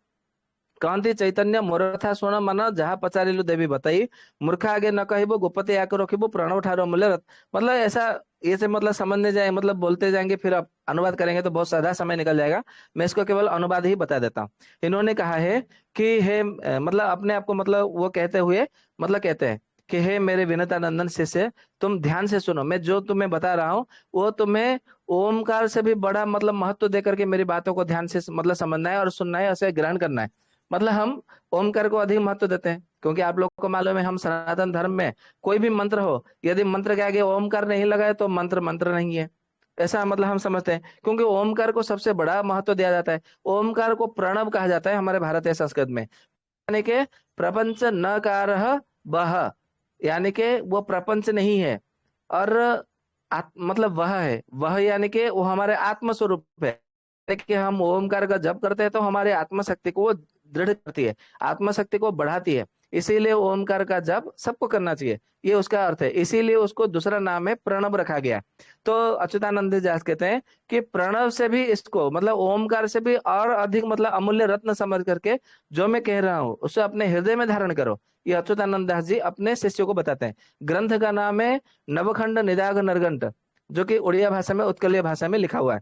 कहती चैतन्य मोर कथा शुण मन जहाँ पचारिलु देवी बताई मूर्खा आगे न कहिबो गोपते आको रखिबो प्रणव ठारो मूल्य मतलब ऐसा ये से मतलब समझने जाए मतलब बोलते जाएंगे फिर आप अनुवाद करेंगे तो बहुत ज्यादा समय निकल जाएगा। मैं इसको केवल अनुवाद ही बता देता हूँ। इन्होंने कहा है कि हे मतलब अपने आप को मतलब वो कहते हुए मतलब कहते हैं कि हे मेरे विनतानंदन शिष्य तुम ध्यान से सुनो, मैं जो तुम्हें बता रहा हूँ वो तुम्हें ओमकार से भी बड़ा मतलब महत्व दे करके मेरी बातों को ध्यान से मतलब समझना है और सुनना है, उसे ग्रहण करना है। मतलब हम ओमकार को अधिक महत्व देते हैं क्योंकि आप लोगों को मालूम है हम सनातन धर्म में कोई भी मंत्र हो यदि मंत्र के आगे ओमकार नहीं लगाए तो मंत्र मंत्र नहीं है, ऐसा मतलब हम समझते हैं। क्योंकि ओमकार को सबसे बड़ा महत्व दिया जाता है। ओमकार को प्रणव कहा जाता है हमारे भारतीय संस्कृत में, यानी कि प्रपंच न कारः वह, यानी कि वो प्रपंच नहीं है और मतलब वह है, वह यानी कि वो हमारे आत्म स्वरूप है। यानी कि हम ओमकार का जप करते हैं तो हमारे आत्म शक्ति को वो दृढ़ करती है, आत्म शक्ति को बढ़ाती है। इसीलिए ओमकार का जप सबको करना चाहिए, ये उसका अर्थ है। इसीलिए उसको दूसरा नाम है प्रणव रखा गया। तो अच्युतानंद दास कहते हैं कि प्रणव से भी इसको मतलब ओमकार से भी और अधिक मतलब अमूल्य रत्न समझ करके जो मैं कह रहा हूँ उसे अपने हृदय में धारण करो। ये अच्युतानंद दास जी अपने शिष्यों को बताते हैं। ग्रंथ का नाम है नवखंड निदाघ नरगंट, जो कि उड़िया भाषा में उत्कलीय भाषा में लिखा हुआ है।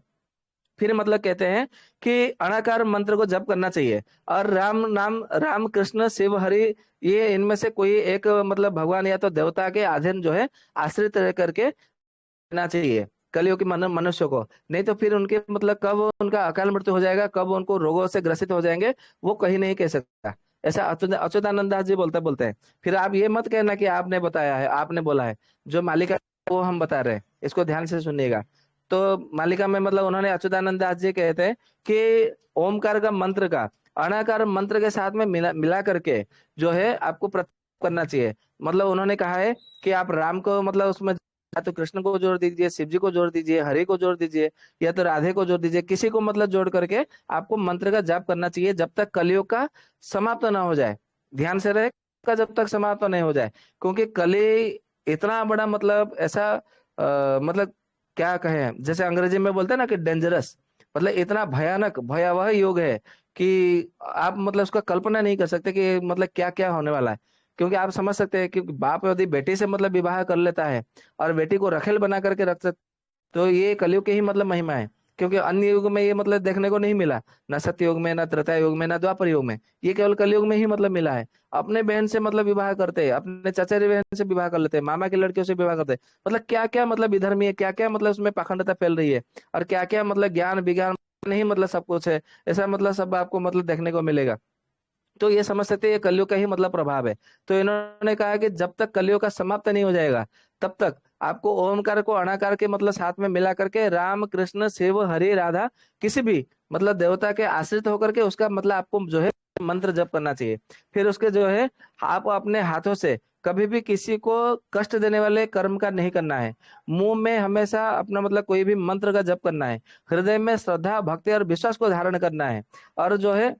फिर मतलब कहते हैं कि अणाकार मंत्र को जप करना चाहिए और राम नाम राम कृष्ण शिव हरि ये इनमें से कोई एक मतलब भगवान या तो देवता के अधीन जो है आश्रित रह करके रहना चाहिए कलियुग के मनुष्य को। नहीं तो फिर उनके मतलब कब उनका अकाल मृत्यु हो जाएगा, कब उनको रोगों से ग्रसित हो जाएंगे वो कहीं नहीं कह सकता। ऐसा अच्युतानंद दास जी बोलते बोलते हैं। फिर आप ये मत कहना कि आपने बताया है, आपने बोला है, जो मालिका वो हम बता रहे हैं, इसको ध्यान से सुनिएगा। तो मालिका में मतलब उन्होंने अच्युतानंद दास जी कहते हैं कि ओमकार का मंत्र का अणाकार मंत्र के साथ में मिला मिला करके जो है आपको करना चाहिए। मतलब उन्होंने कहा है कि आप राम को मतलब उसमें या तो कृष्ण को जोड़ दीजिए, शिव जी को जोड़ दीजिए, हरि को जोड़ दीजिए या तो राधे को जोड़ दीजिए, किसी को मतलब जोड़ करके आपको मंत्र का जाप करना चाहिए जब तक कलियुग का समाप्त ना हो जाए। ध्यान से रहे का जब तक समाप्त नहीं हो जाए, क्योंकि कली इतना बड़ा मतलब ऐसा मतलब क्या कहें, जैसे अंग्रेजी में बोलते हैं ना कि डेंजरस, मतलब इतना भयानक भयावह योग है कि आप मतलब उसका कल्पना नहीं कर सकते कि मतलब क्या क्या होने वाला है। क्योंकि आप समझ सकते हैं कि बाप यदि बेटी से मतलब विवाह कर लेता है और बेटी को रखेल बना करके रख सकते, तो ये कलयुग की ही मतलब महिमा है। क्योंकि अन्य युग में ये मतलब देखने को नहीं मिला, ना सत्य युग में, ना त्रेता युग में, ना द्वापर युग में, ये केवल कलयुग में ही मतलब मिला है। अपने बहन से मतलब विवाह करते हैं, अपने चचेरी बहन से विवाह कर लेते हैं, मामा की लड़कियों से विवाह करते हैं। मतलब क्या क्या मतलब विधर्मी है, क्या क्या मतलब उसमें पाखंडता फैल रही है और क्या क्या मतलब ज्ञान विज्ञान नहीं मतलब सब कुछ है, ऐसा मतलब सब आपको मतलब देखने को मिलेगा। तो ये समझ सकते हैं ये कलयुग का ही मतलब प्रभाव है। तो इन्होंने कहा कि जब तक कलयुग का समाप्त नहीं हो जाएगा तब तक आपको ओमकार को अणाकार के मतलब साथ में मिला करके राम कृष्ण शिव हरि राधा किसी भी मतलब देवता के आश्रित होकर के उसका मतलब आपको जो है मंत्र जप करना चाहिए। फिर उसके जो है आप अपने हाथों से कभी भी किसी को कष्ट देने वाले कर्म का नहीं करना है। मुंह में हमेशा अपना मतलब कोई भी मंत्र का जप करना है। हृदय में श्रद्धा भक्ति और विश्वास को धारण करना है। और जो है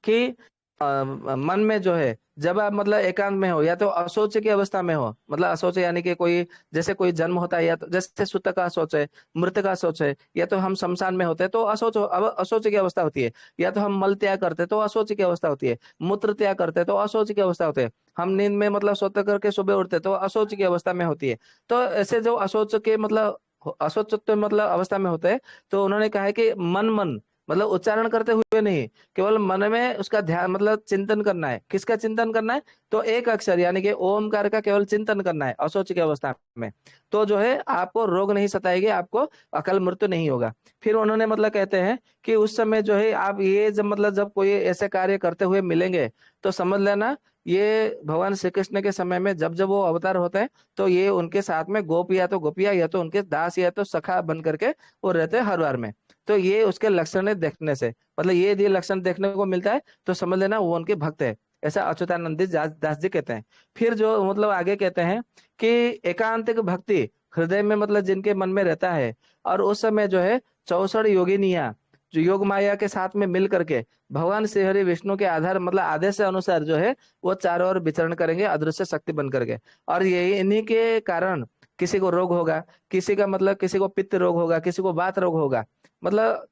कि मन में जो है जब आप मतलब एकांत में हो या तो असोच की अवस्था में हो, मतलब असोच यानी कि कोई जैसे कोई जन्म होता है या तो जैसे सुत का सोच है, मृत का सोच है, या तो हम शमशान में होते हैं तो असोच अब असोच की अवस्था होती है, या तो हम मल त्याग करते हैं तो असोच की अवस्था होती है, मूत्र त्याग करते हैं तो असोच की अवस्था होती है, हम नींद में मतलब सोते करके सुबह उठते तो असोच की अवस्था में होती है। तो ऐसे जो असोच के मतलब असोच मतलब अवस्था में होते हैं, तो उन्होंने कहा है कि मन मन मतलब उच्चारण करते हुए नहीं, केवल मन में उसका ध्यान मतलब चिंतन करना है। किसका चिंतन करना है? तो एक अक्षर यानी कि ओमकार का केवल चिंतन करना है असोच की अवस्था में। तो जो है आपको रोग नहीं सताएगी, आपको अकाल मृत्यु नहीं होगा। फिर उन्होंने मतलब कहते हैं कि उस समय जो है आप ये जब मतलब जब कोई ऐसे कार्य करते हुए मिलेंगे तो समझ लेना ये भगवान श्री कृष्ण के समय में जब जब वो अवतार होते हैं तो ये उनके साथ में गोप या तो गोपिया या तो उनके दास या तो सखा बन करके वो रहते हैं हर बार में। तो ये उसके लक्षण है देखने से, मतलब ये यदि लक्षण देखने को मिलता है तो समझ लेना वो उनके भक्त है, ऐसा अच्युतानंद दास जी कहते हैं। फिर जो मतलब आगे कहते हैं कि एकांतिक भक्ति हृदय में मतलब जिनके मन में रहता है और उस समय जो है 64 योगिनियां जो योग माया के साथ में मिल करके भगवान श्री हरि विष्णु के आधार मतलब आदेश से अनुसार जो है वो चारों ओर विचरण करेंगे अदृश्य शक्ति बन करके। और यही इन्हीं के कारण किसी को रोग होगा, किसी का मतलब किसी को पित्त रोग होगा, किसी को वात रोग होगा, मतलब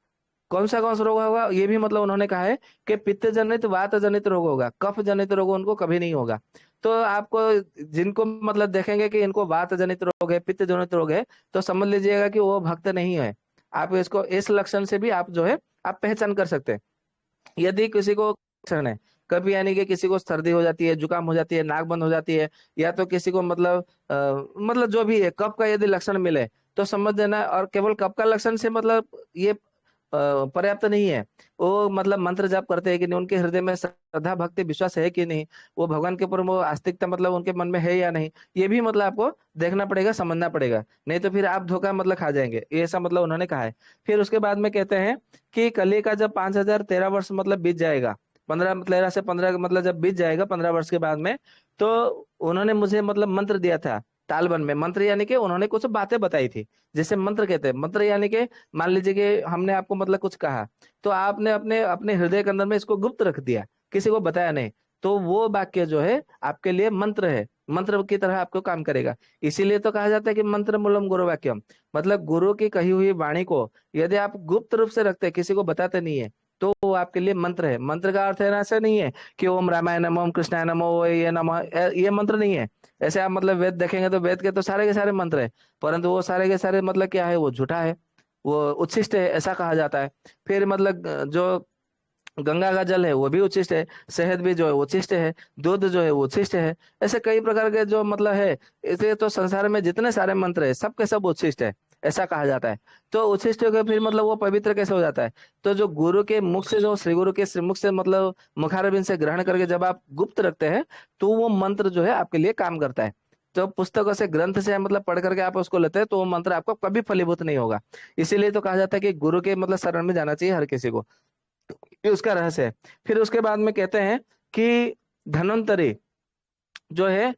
कौन सा रोग होगा, ये भी मतलब उन्होंने कहा है कि पित्त जनित वात जनित रोग होगा, कफ जनित रोग उनको कभी नहीं होगा। तो आपको जिनको मतलब देखेंगे कि इनको वात जनित रोग है, पित्त जनित रोग है, तो समझ लीजिएगा कि वो भक्त नहीं है। आप इसको इस लक्षण से भी आप जो है आप पहचान कर सकते हैं। यदि किसी को लक्षण है, कभी यानी कि किसी को सर्दी हो जाती है, जुकाम हो जाती है, नाक बंद हो जाती है, या तो किसी को मतलब मतलब जो भी है कफ का यदि लक्षण मिले, तो समझ देना। और केवल कफ का लक्षण से मतलब ये पर्याप्त नहीं है। वो मतलब मंत्र जाप करते हैं कि नहीं, उनके हृदय में श्रद्धा भक्ति विश्वास है कि नहीं, वो भगवान के ऊपर वो आस्तिकता मतलब उनके मन में है या नहीं, ये भी मतलब आपको देखना पड़ेगा, समझना पड़ेगा। नहीं तो फिर आप धोखा मतलब खा जाएंगे, ये ऐसा मतलब उन्होंने कहा है। फिर उसके बाद में कहते हैं कि कली का जब 5013 वर्ष मतलब बीत जाएगा, 15 से 15 मतलब जब बीत जाएगा 15 वर्ष के बाद में, तो उन्होंने मुझे मतलब मंत्र दिया था तालबन में। मंत्र यानी कि उन्होंने कुछ बातें बताई थी, जैसे मंत्र कहते हैं। मंत्र यानी कि मान लीजिए कि हमने आपको मतलब कुछ कहा, तो आपने अपने अपने हृदय के अंदर में इसको गुप्त रख दिया, किसी को बताया नहीं, तो वो वाक्य जो है आपके लिए मंत्र है, मंत्र की तरह आपको काम करेगा। इसीलिए तो कहा जाता है कि मंत्र मूलम गुरु वाक्यम, मतलब गुरु की कही हुई वाणी को यदि आप गुप्त रूप से रखते हैं, किसी को बताते नहीं है, तो वो आपके लिए मंत्र है। मंत्र का अर्थ है ना, ऐसा नहीं है कि ओम रामाय नमः, ओम कृष्णाय नमः, ओ ये नमः, ये मंत्र नहीं है। ऐसे आप मतलब वेद देखेंगे तो वेद के तो सारे के सारे मंत्र है, परंतु वो सारे के सारे मतलब क्या है, वो झूठा है, वो उच्छिष्ट है, ऐसा कहा जाता है। फिर मतलब जो गंगा का जल है वो भी उच्छिष्ट है, शहद भी जो है वो उच्छिष्ट है, दूध जो है वो उच्छिष्ट है। ऐसे कई प्रकार के जो मतलब है, इसे तो संसार में जितने सारे मंत्र है सब के सब उच्छिष्ट है, ऐसा कहा जाता है। तो उच्छिष्ट होकर फिर मतलब वो पवित्र कैसे हो जाता है? तो जो गुरु के मुख से, जो श्री गुरु के श्रीमुख से मतलब मुखारबिंद से ग्रहण करके जब आप गुप्त रखते हैं, तो वो मंत्र जो है आपके लिए काम करता है। तो पुस्तकों से ग्रंथ से मतलब पढ़ करके आप उसको लेते हैं, तो वो मंत्र आपको कभी फलीभूत नहीं होगा। इसीलिए तो कहा जाता है कि गुरु के मतलब शरण में जाना चाहिए हर किसी को, ये उसका रहस्य है। फिर उसके बाद में कहते हैं कि धन्वंतरी जो है,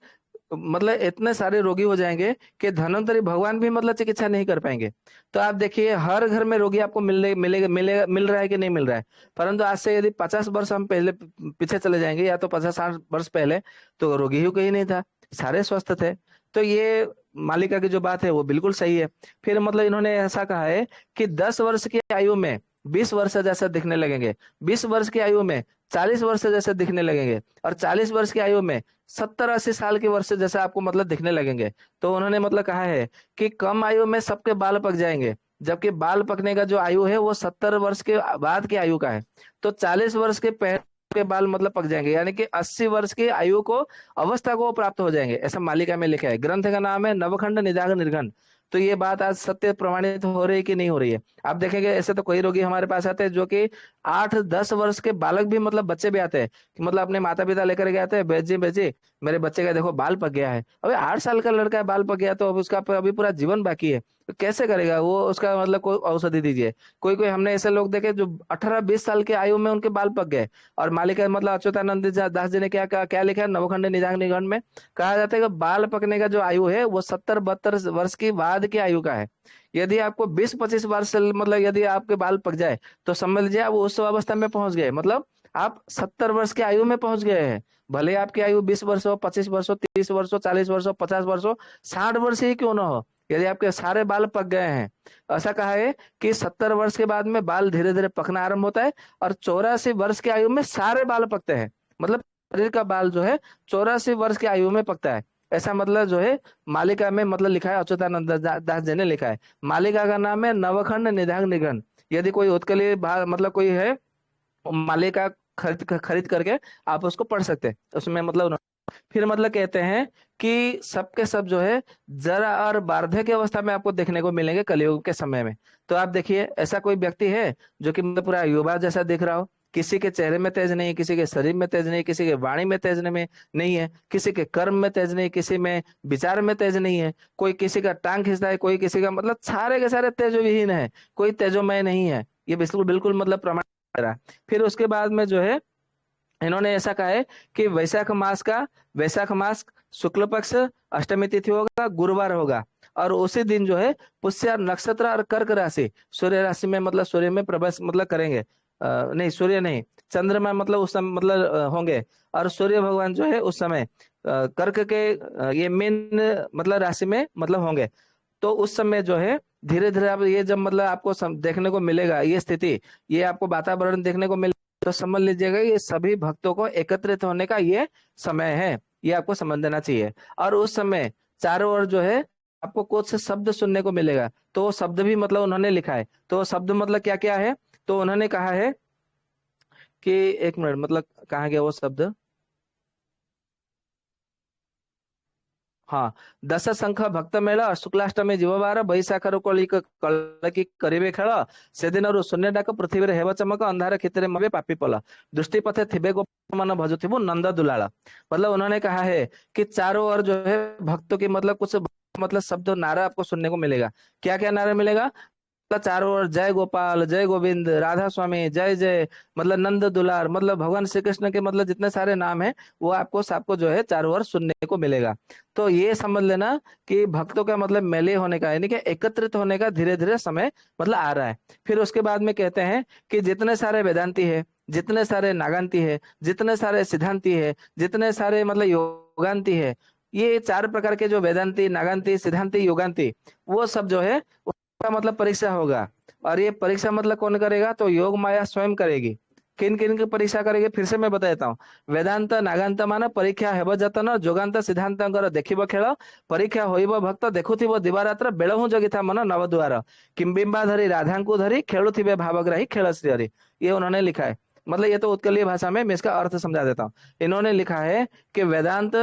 मतलब इतने सारे रोगी हो जाएंगे कि धन्वंतरी भगवान भी मतलब चिकित्सा नहीं कर पाएंगे। तो आप देखिए हर घर में रोगी आपको मिलेगा मिल रहा है कि नहीं मिल रहा है। परंतु आज से यदि 50 वर्ष हम पहले पीछे चले जाएंगे, या तो 50-60 वर्ष पहले, तो रोगी ही कोई नहीं था, सारे स्वस्थ थे। तो ये मालिका की जो बात है वो बिल्कुल सही है। फिर मतलब इन्होंने ऐसा कहा है कि 10 वर्ष की आयु में 20 वर्ष जैसा दिखने लगेंगे, 20 वर्ष की आयु में 40 वर्ष जैसे दिखने लगेंगे, और 40 वर्ष की आयु में 70-80 साल के वर्ष जैसे आपको मतलब दिखने लगेंगे। तो उन्होंने मतलब कहा है कि कम आयु में सबके बाल पक जाएंगे, जबकि बाल पकने का जो आयु है वो 70 वर्ष के बाद की आयु का है। तो 40 वर्ष के पहले के बाल मतलब पक जाएंगे, यानी कि 80 वर्ष की आयु को, अवस्था को प्राप्त हो जाएंगे, ऐसा मालिका में लिखा है। ग्रंथ का नाम है नवखंड निदाघ निर्घन। तो ये बात आज सत्य प्रमाणित हो रही है कि नहीं हो रही है? आप देखेंगे ऐसे तो कोई रोगी हमारे पास आते हैं जो कि 8-10 वर्ष के बालक भी मतलब बच्चे भी आते हैं, कि मतलब अपने माता पिता लेकर के आते हैं, बेजी बेजी मेरे बच्चे का देखो बाल पक गया है। अबे 8 साल का लड़का है, बाल पक गया, तो अब उसका अभी पूरा जीवन बाकी है, तो कैसे करेगा वो? उसका मतलब कोई औषधि दीजिए। कोई कोई हमने ऐसे लोग देखे जो 18-20 साल की आयु में उनके बाल पक गए। और मालिक मतलब अच्युतानंद दास जी ने क्या लिखा है नवखंड निजांग निगम में? कहा जाता है कि बाल पकने का जो आयु है वो 70-72 वर्ष की बाद की आयु का है। यदि आपको 20-25 वर्ष मतलब यदि आपके बाल पक जाए, तो समझ लीजिए आप उस अवस्था में पहुंच गए, मतलब आप 70 वर्ष की आयु में पहुंच गए हैं। भले ही आपकी आयु 20 वर्ष हो, 25 वर्ष हो, 30 वर्ष हो, 40 वर्ष हो, 50 वर्ष हो, 60 वर्ष ही क्यों ना हो, यदि आपके सारे बाल पक गए हैं। ऐसा कहा है कि 70 वर्ष के बाद में बाल धीरे धीरे पकना आरंभ होता है, और 84 वर्ष की आयु में सारे बाल पकते हैं। मतलब शरीर का बाल जो है 84 वर्ष की आयु में पकता है, ऐसा मतलब जो है मालिका में मतलब लिखा है, अच्युतानंद दास जी ने लिखा है। मालिका का नाम है नवखंड निधान निगन। यदि कोई उत्कली मतलब कोई है, मालिका खरीद खरीद करके आप उसको पढ़ सकते हैं, उसमें मतलब फिर मतलब कहते हैं कि सबके सब जो है जरा और वार्धक्य अवस्था में आपको देखने को मिलेंगे कलयुग के समय में। तो आप देखिए ऐसा कोई व्यक्ति है जो कि मतलब पूरा युवा जैसा दिख रहा हो, किसी के चेहरे में तेज नहीं, किसी के शरीर में तेज नहीं, किसी के वाणी में तेज नहीं है, किसी के कर्म में तेज नहीं, किसी में विचार में तेज नहीं है, कोई किसी का टांग खींचता है, कोई किसी का मतलब सारे के सारे तेजोविहीन है, कोई तेजोमय नहीं है। ये बिल्कुल बिल्कुल मतलब प्रमाण रहा। फिर उसके बाद में जो है इन्होंने ऐसा कहा है कि वैशाख मास शुक्ल पक्ष अष्टमी तिथि होगा, गुरुवार होगा, और उसी दिन जो है पुष्य नक्षत्र और कर्क राशि, सूर्य राशि में मतलब सूर्य में प्रवेश मतलब करेंगे, नहीं सूर्य नहीं, चंद्रमा मतलब उस समय मतलब होंगे। और सूर्य भगवान जो है उस समय कर्क के ये मीन मतलब राशि में मतलब होंगे। तो उस समय जो है धीरे धीरे अब ये जब मतलब आपको देखने को मिलेगा ये स्थिति, ये आपको वातावरण देखने को मिले, तो समझ लीजिएगा ये सभी भक्तों को एकत्रित होने का ये समय है। ये आपको समझ देना चाहिए। और उस समय चारों ओर जो है आपको कुछ शब्द सुनने को मिलेगा। तो वो शब्द भी मतलब उन्होंने लिखा है। तो शब्द मतलब क्या क्या है, तो उन्होंने कहा है कि, एक मिनट, मतलब कहाँ गया वो शब्द। हाँ, दश शंख भक्त मेल शुक्लाष्टमी जीववार बैशाखर कलकी करिवे खेल सेदिन शून्य डाक पृथ्वी हेब चमक अंधार खितरे मवे पापी पल दृष्टि पथे थिबे गोपाल मन भजुथिबु नंद दुलाल। मतलब उन्होंने कहा है कि चारों ओर जो है भक्तों की मतलब कुछ मतलब शब्द नारा आपको सुनने को मिलेगा। क्या क्या नारा मिलेगा, मतलब चारों ओर जय गोपाल, जय गोविंद, राधा स्वामी, जय जय, मतलब नंद दुलार, मतलब भगवान श्री कृष्ण के मतलब जितने सारे नाम है वो आपको सबको जो है चारों ओर सुनने को मिलेगा। तो ये समझ लेना कि भक्तों का मतलब मेले होने का यानी कि एकत्रित होने का धीरे धीरे समय मतलब आ रहा है। फिर उसके बाद में कहते हैं कि जितने सारे वेदांती है, जितने सारे नागांती है, जितने सारे सिद्धांती है, जितने सारे मतलब योगांती है, ये चार प्रकार के जो वेदांती, नागांती, सिद्धांती, योगांती, वो सब जो है का मतलब परीक्षा होगा। और ये परीक्षा मतलब कौन करेगा, तो योग माया स्वयं करेगी। किन किन की परीक्षा करेगी फिर से मैं बता देता हूँ। वेदांत नागांत मान परीक्षा हेब जतन जोगांत सिद्धांत देखिब खेल परीक्षा होइब भक्त देखुथिब दिवारात्र बेलहु जगिथा मन नवद्वार किम्बिम्बा धरी राधांकु धरी खेलुथिबे भावग्राही खेल श्री हरि। ये उन्होंने लिखा है। मतलब ये तो उत्कलीय भाषा में, मैं इसका अर्थ समझा देता हूँ। इन्होंने लिखा है कि वेदांत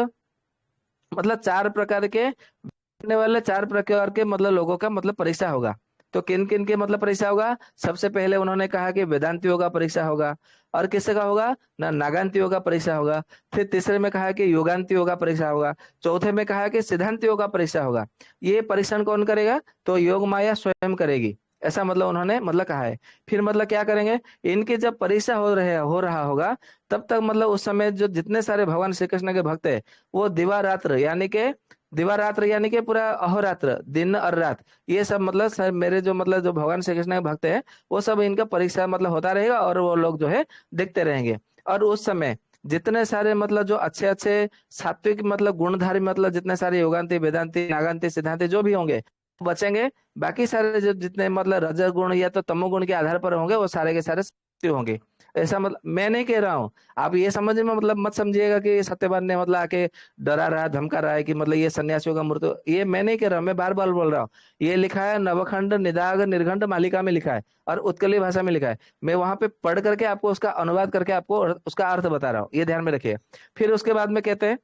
मतलब चार प्रकार के करने वाले चार प्रकार के मतलब लोगों का मतलब परीक्षा होगा। तो किन किन के मतलब परीक्षा होगा, सबसे पहले उन्होंने कहा कि वेदांतियों का परीक्षा होगा। और किससे का होगा ना, नागांतियों का परीक्षा होगा। फिर तीसरे में कहा कि योगांतियों का परीक्षा होगा। चौथे में कहा कि सिद्धांतियों का परीक्षा होगा। ये परीक्षण कौन करेगा, तो योग माया स्वयं करेगी, ऐसा मतलब उन्होंने मतलब कहा है। फिर मतलब क्या करेंगे, इनकी जब परीक्षा हो रहा होगा तब तक मतलब उस समय जो जितने सारे भगवान श्री कृष्ण के भक्त है वो दिवारात्र यानी के दिवारात्र यानी कि पूरा अहोरात्र दिन और रात, ये सब मतलब सर मेरे जो मतलब जो भगवान श्री कृष्ण के भक्त हैं वो सब इनका परीक्षा मतलब होता रहेगा और वो लोग जो है देखते रहेंगे। और उस समय जितने सारे मतलब जो अच्छे अच्छे सात्विक मतलब गुणधारी मतलब जितने सारे योगांती, वेदांती, नागांती, सिद्धांती जो भी होंगे बचेंगे। बाकी सारे जो जितने मतलब रजोगुण या तो तमोगुण के आधार पर होंगे वो सारे के सारे सात्विक होंगे। ऐसा मतलब मैं नहीं कह रहा हूँ, आप ये समझ में मतलब मत समझिएगा कि सत्यवान ने मतलब आके डरा रहा है, धमका रहा है कि मतलब ये सन्यासियों का मृत्यु, ये मैं नहीं कह रहा हूँ, मैं बार बार बोल रहा हूँ। ये लिखा है नवखंड निदाग निर्घंट मालिका में लिखा है और उत्कली भाषा में लिखा है। मैं वहां पे पढ़ करके आपको उसका अनुवाद करके आपको उसका अर्थ बता रहा हूँ, ये ध्यान में रखिए। फिर उसके बाद में कहते हैं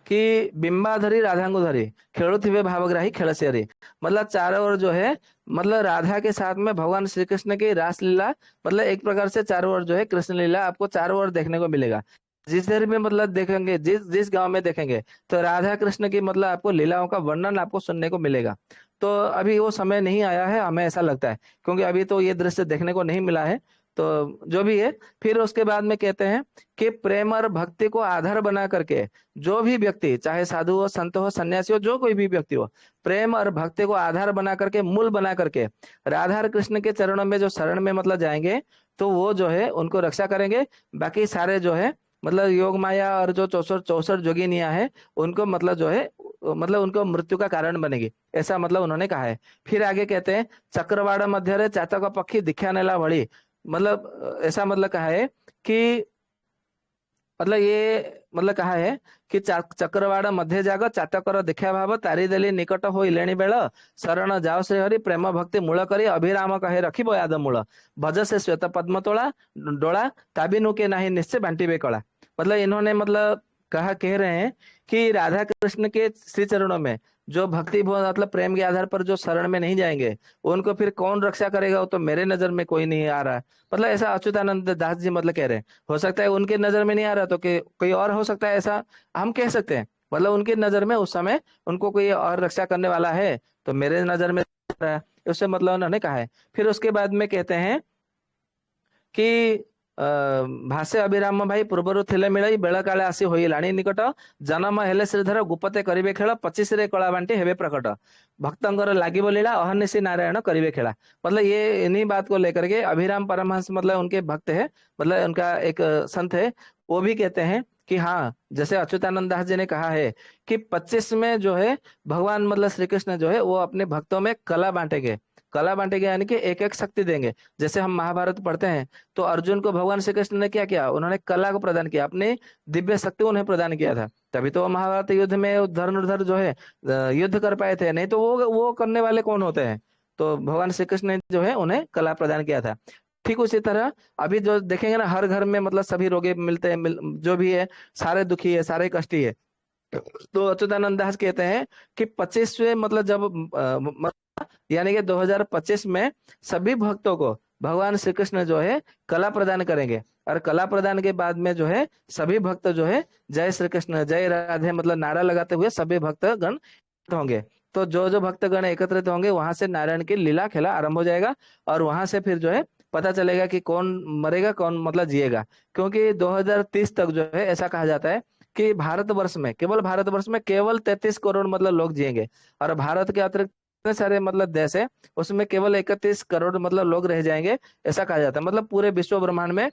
कि बिंबाधरी राधांगुधरी खेलुथिबे भावग्राही खेलसेरी। मतलब चारों ओर जो है मतलब राधा के साथ में भगवान श्री कृष्ण की रास लीला, मतलब एक प्रकार से चारों ओर जो है कृष्ण लीला आपको चारों ओर देखने को मिलेगा। जिस देर में मतलब देखेंगे, जिस जिस गांव में देखेंगे तो राधा कृष्ण की मतलब आपको लीलाओं का वर्णन आपको सुनने को मिलेगा। तो अभी वो समय नहीं आया है, हमें ऐसा लगता है, क्योंकि अभी तो ये दृश्य देखने को नहीं मिला है। तो जो भी है, फिर उसके बाद में कहते हैं कि प्रेम और भक्ति को आधार बना करके जो भी व्यक्ति, चाहे साधु हो, संत हो, सन्यासी हो, जो कोई भी व्यक्ति हो, प्रेम और भक्ति को आधार बना करके, मूल बना करके राधा और कृष्ण के चरणों में जो शरण में मतलब जाएंगे तो वो जो है उनको रक्षा करेंगे। बाकी सारे जो है मतलब योग माया और जो 64 जोगिनियां हैं उनको मतलब जो है मतलब उनको मृत्यु का कारण बनेगी, ऐसा मतलब उन्होंने कहा है। फिर आगे कहते हैं चक्रवाड़ मध्य रे चातक पक्षी दीक्षा नेला भली। मतलब ऐसा मतलब कहा है कि मतलब ये मतलब कहा है कि चक्रवाड़ मध्य जाग चातकर देखा भाव तारी देली निकट हो इलेणी बेଳ शरण जाओ श्री हरि प्रेम भक्ति मूल करी अभिराम कहे रखिब याद मूल भज से श्वेत पद्म तोला डोला ताबिनु के नाही निश्चय बांटिबे कला। मतलब इन्होंने मतलब कहा कह रहे हैं कि राधा कृष्ण के श्री चरणों में जो भक्ति मतलब प्रेम के आधार पर जो शरण में नहीं जाएंगे उनको फिर कौन रक्षा करेगा, वो तो मेरे नजर में कोई नहीं आ रहा। मतलब ऐसा अच्युतानंद दास जी मतलब कह रहे हैं। हो सकता है उनके नजर में नहीं आ रहा तो कोई और हो सकता है, ऐसा हम कह सकते हैं। मतलब उनकी नजर में उस समय उनको कोई और रक्षा करने वाला है तो मेरे नजर में आ रहा है, उससे मतलब उन्होंने कहा है। फिर उसके बाद में कहते हैं कि ଭାଷେ ଅଭିରାମ ଭାଇ ପୂର୍ବରୁ ଥିଲେ ମିଳଇ ବେଳ କାଳେ ଆସି ହୋଇଲାଣି ନିକଟ ଜନମ ହେଲେ ଶ୍ରୀଧର ଗୁପତେ କରିବେ ଖେଳ 25 ରେ କଳା ବାଣ୍ଟି ହେବେ प्रकट भक्तंगर लागिब लीला अहर्निशि नारायण करिवे खेला। मतलब ये इन्हीं बात को लेकर के अभिराम परमहंस मतलब उनके भक्त है, मतलब उनका एक संत है, वो भी कहते हैं कि हाँ, जैसे अच्युतानंद दास जी ने कहा है कि 25 में जो है भगवान मतलब श्री कृष्ण जो है वो अपने भक्तों में कला बांटेंगे। कला बांटेंगे यानी कि एक एक शक्ति देंगे। जैसे हम महाभारत पढ़ते हैं तो अर्जुन को भगवान श्री कृष्ण ने क्या किया, उन्होंने कला को प्रदान किया, अपनी दिव्य शक्ति उन्हें प्रदान किया था। तभी तो वो महाभारत युद्ध में धनुर्धर जो है युद्ध कर पाए थे, नहीं तो वो करने वाले कौन होते हैं। तो भगवान श्री कृष्ण ने जो है उन्हें कला प्रदान किया था। ठीक उसी तरह अभी जो देखेंगे ना, हर घर में मतलब सभी रोगी मिलते हैं, जो भी है सारे दुखी है, सारे कष्टी है। तो अच्युतानंद दास कहते हैं कि 25वें मतलब जब यानी कि 2025 में सभी भक्तों को भगवान श्री कृष्ण जो है कला प्रदान करेंगे। और कला प्रदान के बाद में जो है सभी भक्त जो है जय श्री कृष्ण जय राधे मतलब नारा लगाते हुए सभी भक्त गण होंगे। तो जो जो भक्तगण एकत्रित होंगे वहां से नारायण की लीला खेला आरंभ हो जाएगा। और वहां से फिर जो है पता चलेगा कि कौन मरेगा कौन मतलब जिएगा। क्योंकि 2030 तक जो है ऐसा कहा जाता है कि भारतवर्ष में केवल 33 करोड़ मतलब लोग जिएंगे। और भारत के अतिरिक्त इतने सारे मतलब देश है, उसमें केवल 31 करोड़ मतलब लोग रह जाएंगे, ऐसा कहा जाता है। मतलब पूरे विश्व ब्रह्मांड में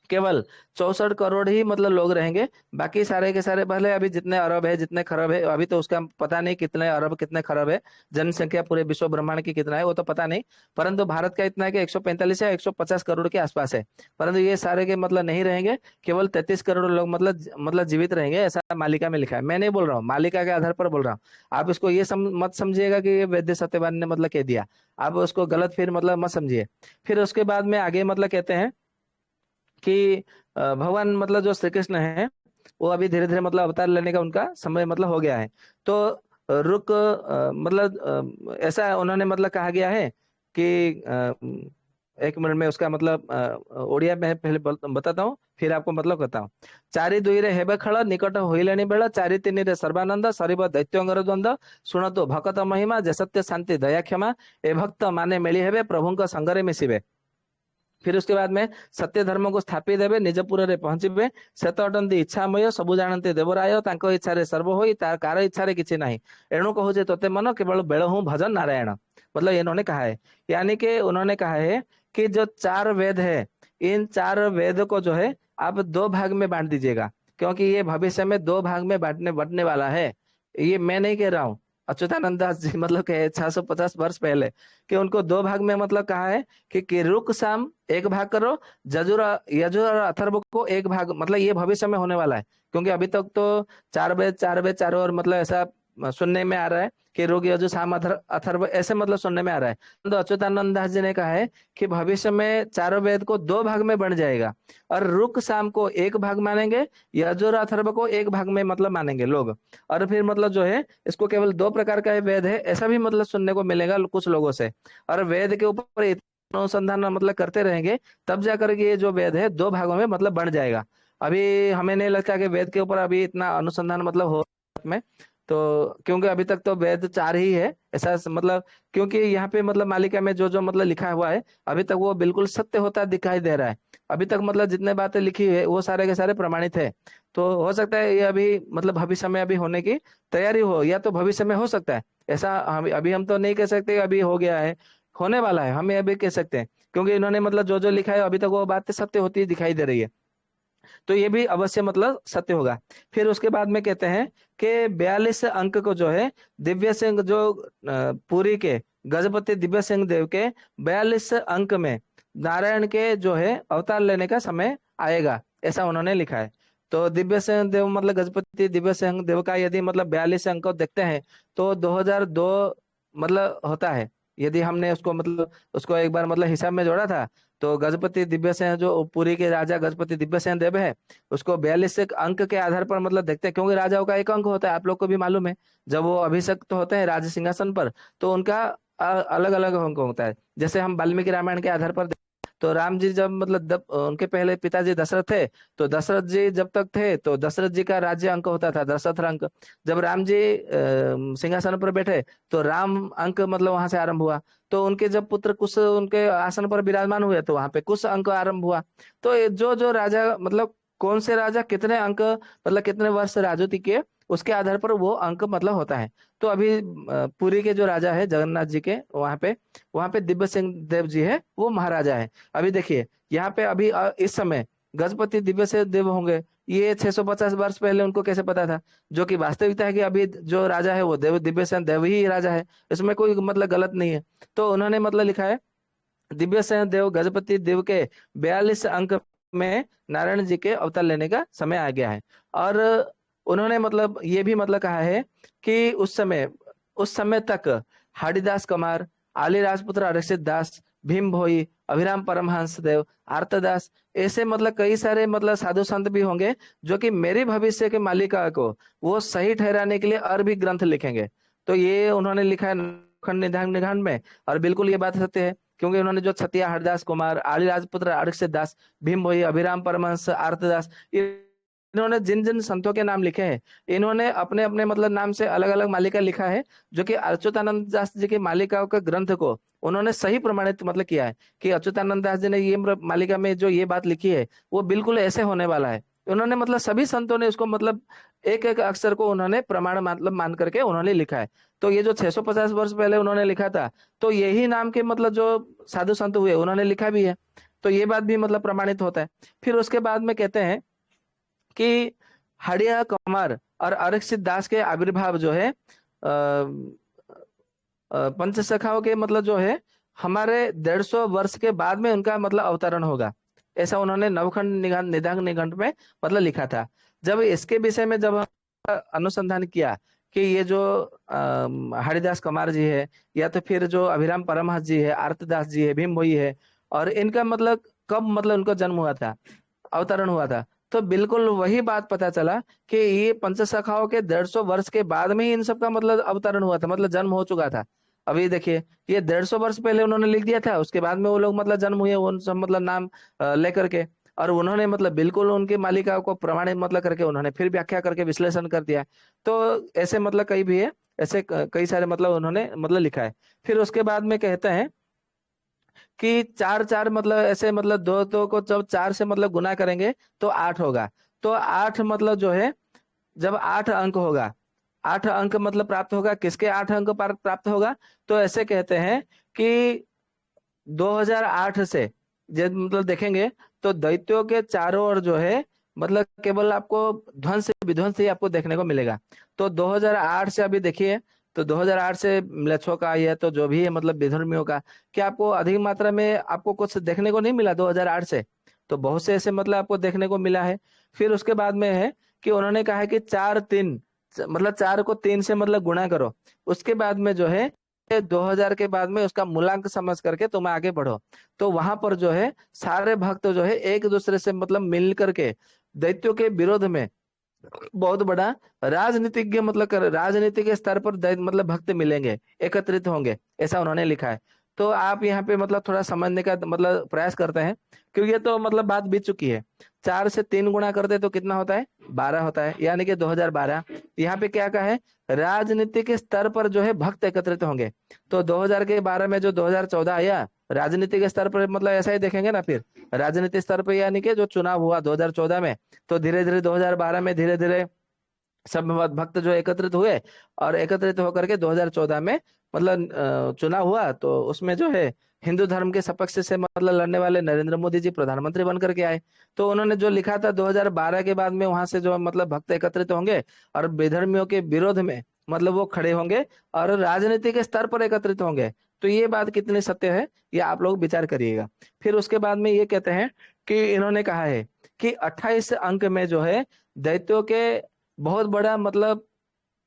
केवल 64 करोड़ ही मतलब लोग रहेंगे। बाकी सारे के सारे भले अभी जितने अरब है जितने खरब है, अभी तो उसका पता नहीं कितने अरब कितने खरब है, जनसंख्या पूरे विश्व ब्रह्मांड की कितना है वो तो पता नहीं। परंतु भारत का इतना है कि 145 या 150 करोड़ के आसपास है। परंतु ये सारे के मतलब नहीं रहेंगे, केवल 33 करोड़ लोग मतलब जीवित रहेंगे, ऐसा मालिका में लिखा है। मैं नहीं बोल रहा हूँ, मालिका के आधार पर बोल रहा हूँ। आप इसको ये मत समझिएगा कि ये वैद्य सत्यवान ने मतलब कह दिया, आप उसको गलत फिर मतलब मत समझिए। फिर उसके बाद में आगे मतलब कहते हैं कि भगवान मतलब जो श्री कृष्ण है वो अभी धीरे धीरे मतलब अवतार लेने का उनका समय मतलब हो गया है। तो रुक ऐसा उन्होंने मतलब कहा गया है कि एक मिनट में उसका मतलब ओडिया में पहले बताता हूँ फिर आपको मतलब कहता हूँ। चारि दुईरे हेबे खेल निकट होइलेଣି बेଳ चारि ତିନିରେ सर्वानंद सरिब दैत्यंगर द्वंद्व ଶୁଣନ୍ତୁ भकत महिमा जे सत्य शांति दया क्षमा ए भक्त माने मेଳି हेबे प्रभुଙ୍କ संगरे मिशिबे। फिर उसके बाद में सत्य धर्म को स्थापित देवे निजपुर रे पहुंचबे से तो अटंती इच्छामय सबु जानते देवराय तांको इच्छारे सर्व होई तार कार इच्छारे किछि नाही एणु कहूचे तोते मन केवल बेल हूँ भजन नारायण। मतलब इन्होंने कहा है, यानी कि उन्होंने कहा है कि जो 4 वेद है इन 4 वेद को जो है आप 2 भाग में बांट दीजिएगा। क्योंकि ये भविष्य में 2 भाग में बांटने बंटने वाला है। ये मैं नहीं कह रहा हूँ, अच्युतानंद दास जी मतलब कहे 650 वर्ष पहले कि उनको 2 भाग में मतलब कहा है कि रुक साम एक भाग करो, जजुर यजुर और अथर्व को एक भाग, मतलब ये भविष्य में होने वाला है। क्योंकि अभी तक तो 4 वेद चारों और मतलब ऐसा सुनने में आ रहा है कि ऋग यजु साम अथर्व ऐसे मतलब सुनने में आ रहा है। तो अच्युतानंद दास जी ने कहा है कि भविष्य में चारों वेद को 2 भाग में बन जाएगा और रुक साम को एक भाग मानेंगे, यजुर अथर्व को एक भाग में मतलब मानेंगे लोग। और फिर मतलब जो है इसको केवल 2 प्रकार का वेद है ऐसा भी मतलब सुनने को मिलेगा कुछ लोगों से। और वेद के ऊपर अनुसंधान मतलब करते रहेंगे तब जाकर के ये जो वेद है 2 भागों में मतलब बन जाएगा। अभी हमें नहीं लगता कि वेद के ऊपर अभी इतना अनुसंधान मतलब हो में। तो क्योंकि अभी तक तो वेद 4 ही है ऐसा मतलब, क्योंकि यहाँ पे मतलब मालिका में जो जो मतलब लिखा हुआ है अभी तक वो बिल्कुल सत्य होता दिखाई दे रहा है। अभी तक मतलब जितने बातें लिखी है वो सारे के सारे प्रमाणित है। तो हो सकता है ये अभी मतलब भविष्य में अभी होने की तैयारी हो, या तो भविष्य में हो सकता है ऐसा। हम अभी हम तो नहीं कह सकते अभी हो गया है, होने वाला है हम ये अभी कह सकते हैं। क्योंकि इन्होंने मतलब जो जो लिखा है अभी तक वो बातें सत्य होती दिखाई दे रही है। तो ये भी अवश्य मतलब सत्य होगा। फिर उसके बाद में कहते हैं कि 42 अंक को जो है दिव्य सिंह जो पुरी के गजपति दिव्य सिंह देव के 42 अंक में नारायण के जो है अवतार लेने का समय आएगा ऐसा उन्होंने लिखा है। तो दिव्य सिंह देव मतलब गजपति दिव्य सिंह देव का यदि मतलब 42 अंक को देखते हैं तो 2002 मतलब होता है। यदि हमने उसको मतलब उसको एक बार मतलब हिसाब में जोड़ा था तो गजपति दिव्य सेन जो पुरी के राजा गजपति दिव्य सेन देव है उसको 42 अंक के आधार पर मतलब देखते हैं। क्योंकि राजाओं का एक अंक होता है, आप लोग को भी मालूम है। जब वो अभिषिक्त होते हैं राज सिंहासन पर तो उनका अलग अलग अंक होता है। जैसे हम वाल्मीकि रामायण के आधार पर तो राम जी जब मतलब उनके पहले पिताजी दशरथ थे तो दशरथ जी जब तक थे तो दशरथ जी का राज्य अंक होता था दशरथ अंक। जब राम जी सिंहासन पर बैठे तो राम अंक मतलब वहां से आरंभ हुआ। तो उनके जब पुत्र कुश उनके आसन पर विराजमान हुए तो वहां पे कुश अंक आरंभ हुआ। तो ये जो जो राजा मतलब कौन से राजा कितने अंक मतलब कितने वर्ष राजूति किए उसके आधार पर वो अंक मतलब होता है। तो अभी पुरी के जो राजा है जगन्नाथ जी के वहां पे दिव्य सिंह देव जी है वो महाराजा है। अभी देखिए यहाँ पे अभी इस समय गजपति दिव्य सिंह देव होंगे ये 650 वर्ष पहले उनको कैसे पता था? जो कि वास्तविकता है कि अभी जो राजा है वो देव दिव्यसेन देव ही राजा है, इसमें कोई मतलब गलत नहीं है। तो उन्होंने मतलब लिखा है दिव्यसेन देव गजपति देव के 42 अंक में नारायण जी के अवतार लेने का समय आ गया है। और उन्होंने मतलब ये भी मतलब कहा है कि उस समय तक हरिदास कमार, आली राजपुत्र अरक्षित दास, भीम भोई, अभिराम परमहंस देव, आर्तदास, ऐसे मतलब कई सारे मतलब साधु संत भी होंगे जो कि मेरी भविष्य के मालिका को वो सही ठहराने के लिए और भी ग्रंथ लिखेंगे। तो ये उन्होंने लिखा है खंड निधान निधान में। और बिल्कुल ये बात सत्य है, क्योंकि उन्होंने जो छतिया हरदास कुमार, आली राजपुत्र अरक्षित दास, भीम भोई, अभिराम परमहंस, आर्तदास, इन्होंने जिन जिन संतों के नाम लिखे हैं, इन्होंने अपने अपने मतलब नाम से अलग अलग मालिका लिखा है, जो कि अच्युतानंद दास जी की मालिकाओं के ग्रंथ को उन्होंने सही प्रमाणित मतलब किया है कि अच्युतानंद दास जी ने ये मालिका में जो ये बात लिखी है वो बिल्कुल ऐसे होने वाला है। उन्होंने मतलब सभी संतों ने उसको मतलब एक एक अक्षर को उन्होंने प्रमाण मतलब मान करके उन्होंने लिखा है। तो ये जो 650 वर्ष पहले उन्होंने लिखा था, तो यही नाम के मतलब जो साधु संत हुए उन्होंने लिखा भी है। तो ये बात भी मतलब प्रमाणित होता है। फिर उसके बाद में कहते हैं कि हड़िया कमार और अरक्षित दास के आविर्भाव जो है पंच सखाओं के मतलब जो है हमारे 150 वर्ष के बाद में उनका मतलब अवतरण होगा, ऐसा उन्होंने नवखंड निधान निघंट में मतलब लिखा था। जब इसके विषय में जब अनुसंधान किया कि ये जो हरिदास कमार जी है, या तो फिर जो अभिराम परमहंस जी है, आर्तदास जी है, भीम भोई है, और इनका मतलब कब मतलब उनका जन्म हुआ था, अवतरण हुआ था, तो बिल्कुल वही बात पता चला कि ये पंचसखाओं के 150 वर्ष के बाद में ही इन सब का मतलब अवतरण हुआ था, मतलब जन्म हो चुका था। अभी देखिए ये 150 वर्ष पहले उन्होंने लिख दिया था, उसके बाद में वो लोग मतलब जन्म हुए उन सब मतलब नाम लेकर के, और उन्होंने मतलब बिल्कुल उनकी मालिका को प्रमाणित मतलब करके उन्होंने फिर व्याख्या करके विश्लेषण कर दिया। तो ऐसे मतलब कई भी है, ऐसे कई सारे मतलब उन्होंने मतलब लिखा है। फिर उसके बाद में कहते हैं कि चार चार मतलब ऐसे मतलब दो दो को जब चार से मतलब गुना करेंगे तो 8 होगा। तो 8 मतलब जो है जब 8 अंक होगा, 8 अंक मतलब प्राप्त होगा, किसके 8 अंक प्राप्त होगा? तो ऐसे कहते हैं कि 2008 से जब मतलब देखेंगे तो दैत्यों के चारों ओर जो है मतलब केवल आपको ध्वंस विध्वंस ही आपको देखने को मिलेगा। तो 2008 से अभी देखिए, तो 2008 से म्लेच्छों का या तो जो भी है मतलब विधर्मियों का, क्या आपको अधिक मात्रा में आपको कुछ देखने को नहीं मिला 2008 से? तो बहुत से ऐसे मतलब आपको देखने को मिला है। फिर उसके बाद में है कि उन्होंने कहा है कि 4 3 मतलब 4 को 3 से मतलब गुणा करो, उसके बाद में जो है 2000 के बाद में उसका मूलांक समझ करके तुम आगे बढ़ो। तो वहां पर जो है सारे भक्त जो है एक दूसरे से मतलब मिल करके दैत्यों के विरोध में बहुत बड़ा राजनीतिज्ञ मतलब राजनीति के स्तर पर मतलब भक्त मिलेंगे, एकत्रित होंगे, ऐसा उन्होंने लिखा है। तो आप यहाँ पे मतलब थोड़ा समझने का मतलब प्रयास करते हैं, क्योंकि ये तो मतलब बात बीत चुकी है। 4 से 3 गुणा करते तो कितना होता है? 12 होता है, यानी कि 2012। यहाँ पे क्या कहा है? राजनीति के स्तर पर जो है भक्त एकत्रित होंगे। तो 2012 में जो 2014 आया, राजनीतिक स्तर पर मतलब ऐसा ही देखेंगे ना फिर, राजनीतिक स्तर पर यानी कि जो चुनाव हुआ 2014 में, तो धीरे धीरे 2012 में धीरे धीरे सब भक्त जो एकत्रित हुए, और एकत्रित होकर के 2014 में मतलब चुनाव हुआ, तो उसमें जो है हिंदू धर्म के सपक्ष से मतलब लड़ने वाले नरेंद्र मोदी जी प्रधानमंत्री बन करके आए। तो उन्होंने जो लिखा था 2012 के बाद में वहां से जो मतलब भक्त एकत्रित होंगे और विधर्मियों के विरोध में मतलब वो खड़े होंगे और राजनीति के स्तर पर एकत्रित होंगे। तो ये बात कितनी सत्य है ये आप लोग विचार करिएगा। फिर उसके बाद में ये कहते हैं कि इन्होंने कहा है कि 28 अंक में जो है दैत्यों के बहुत बड़ा मतलब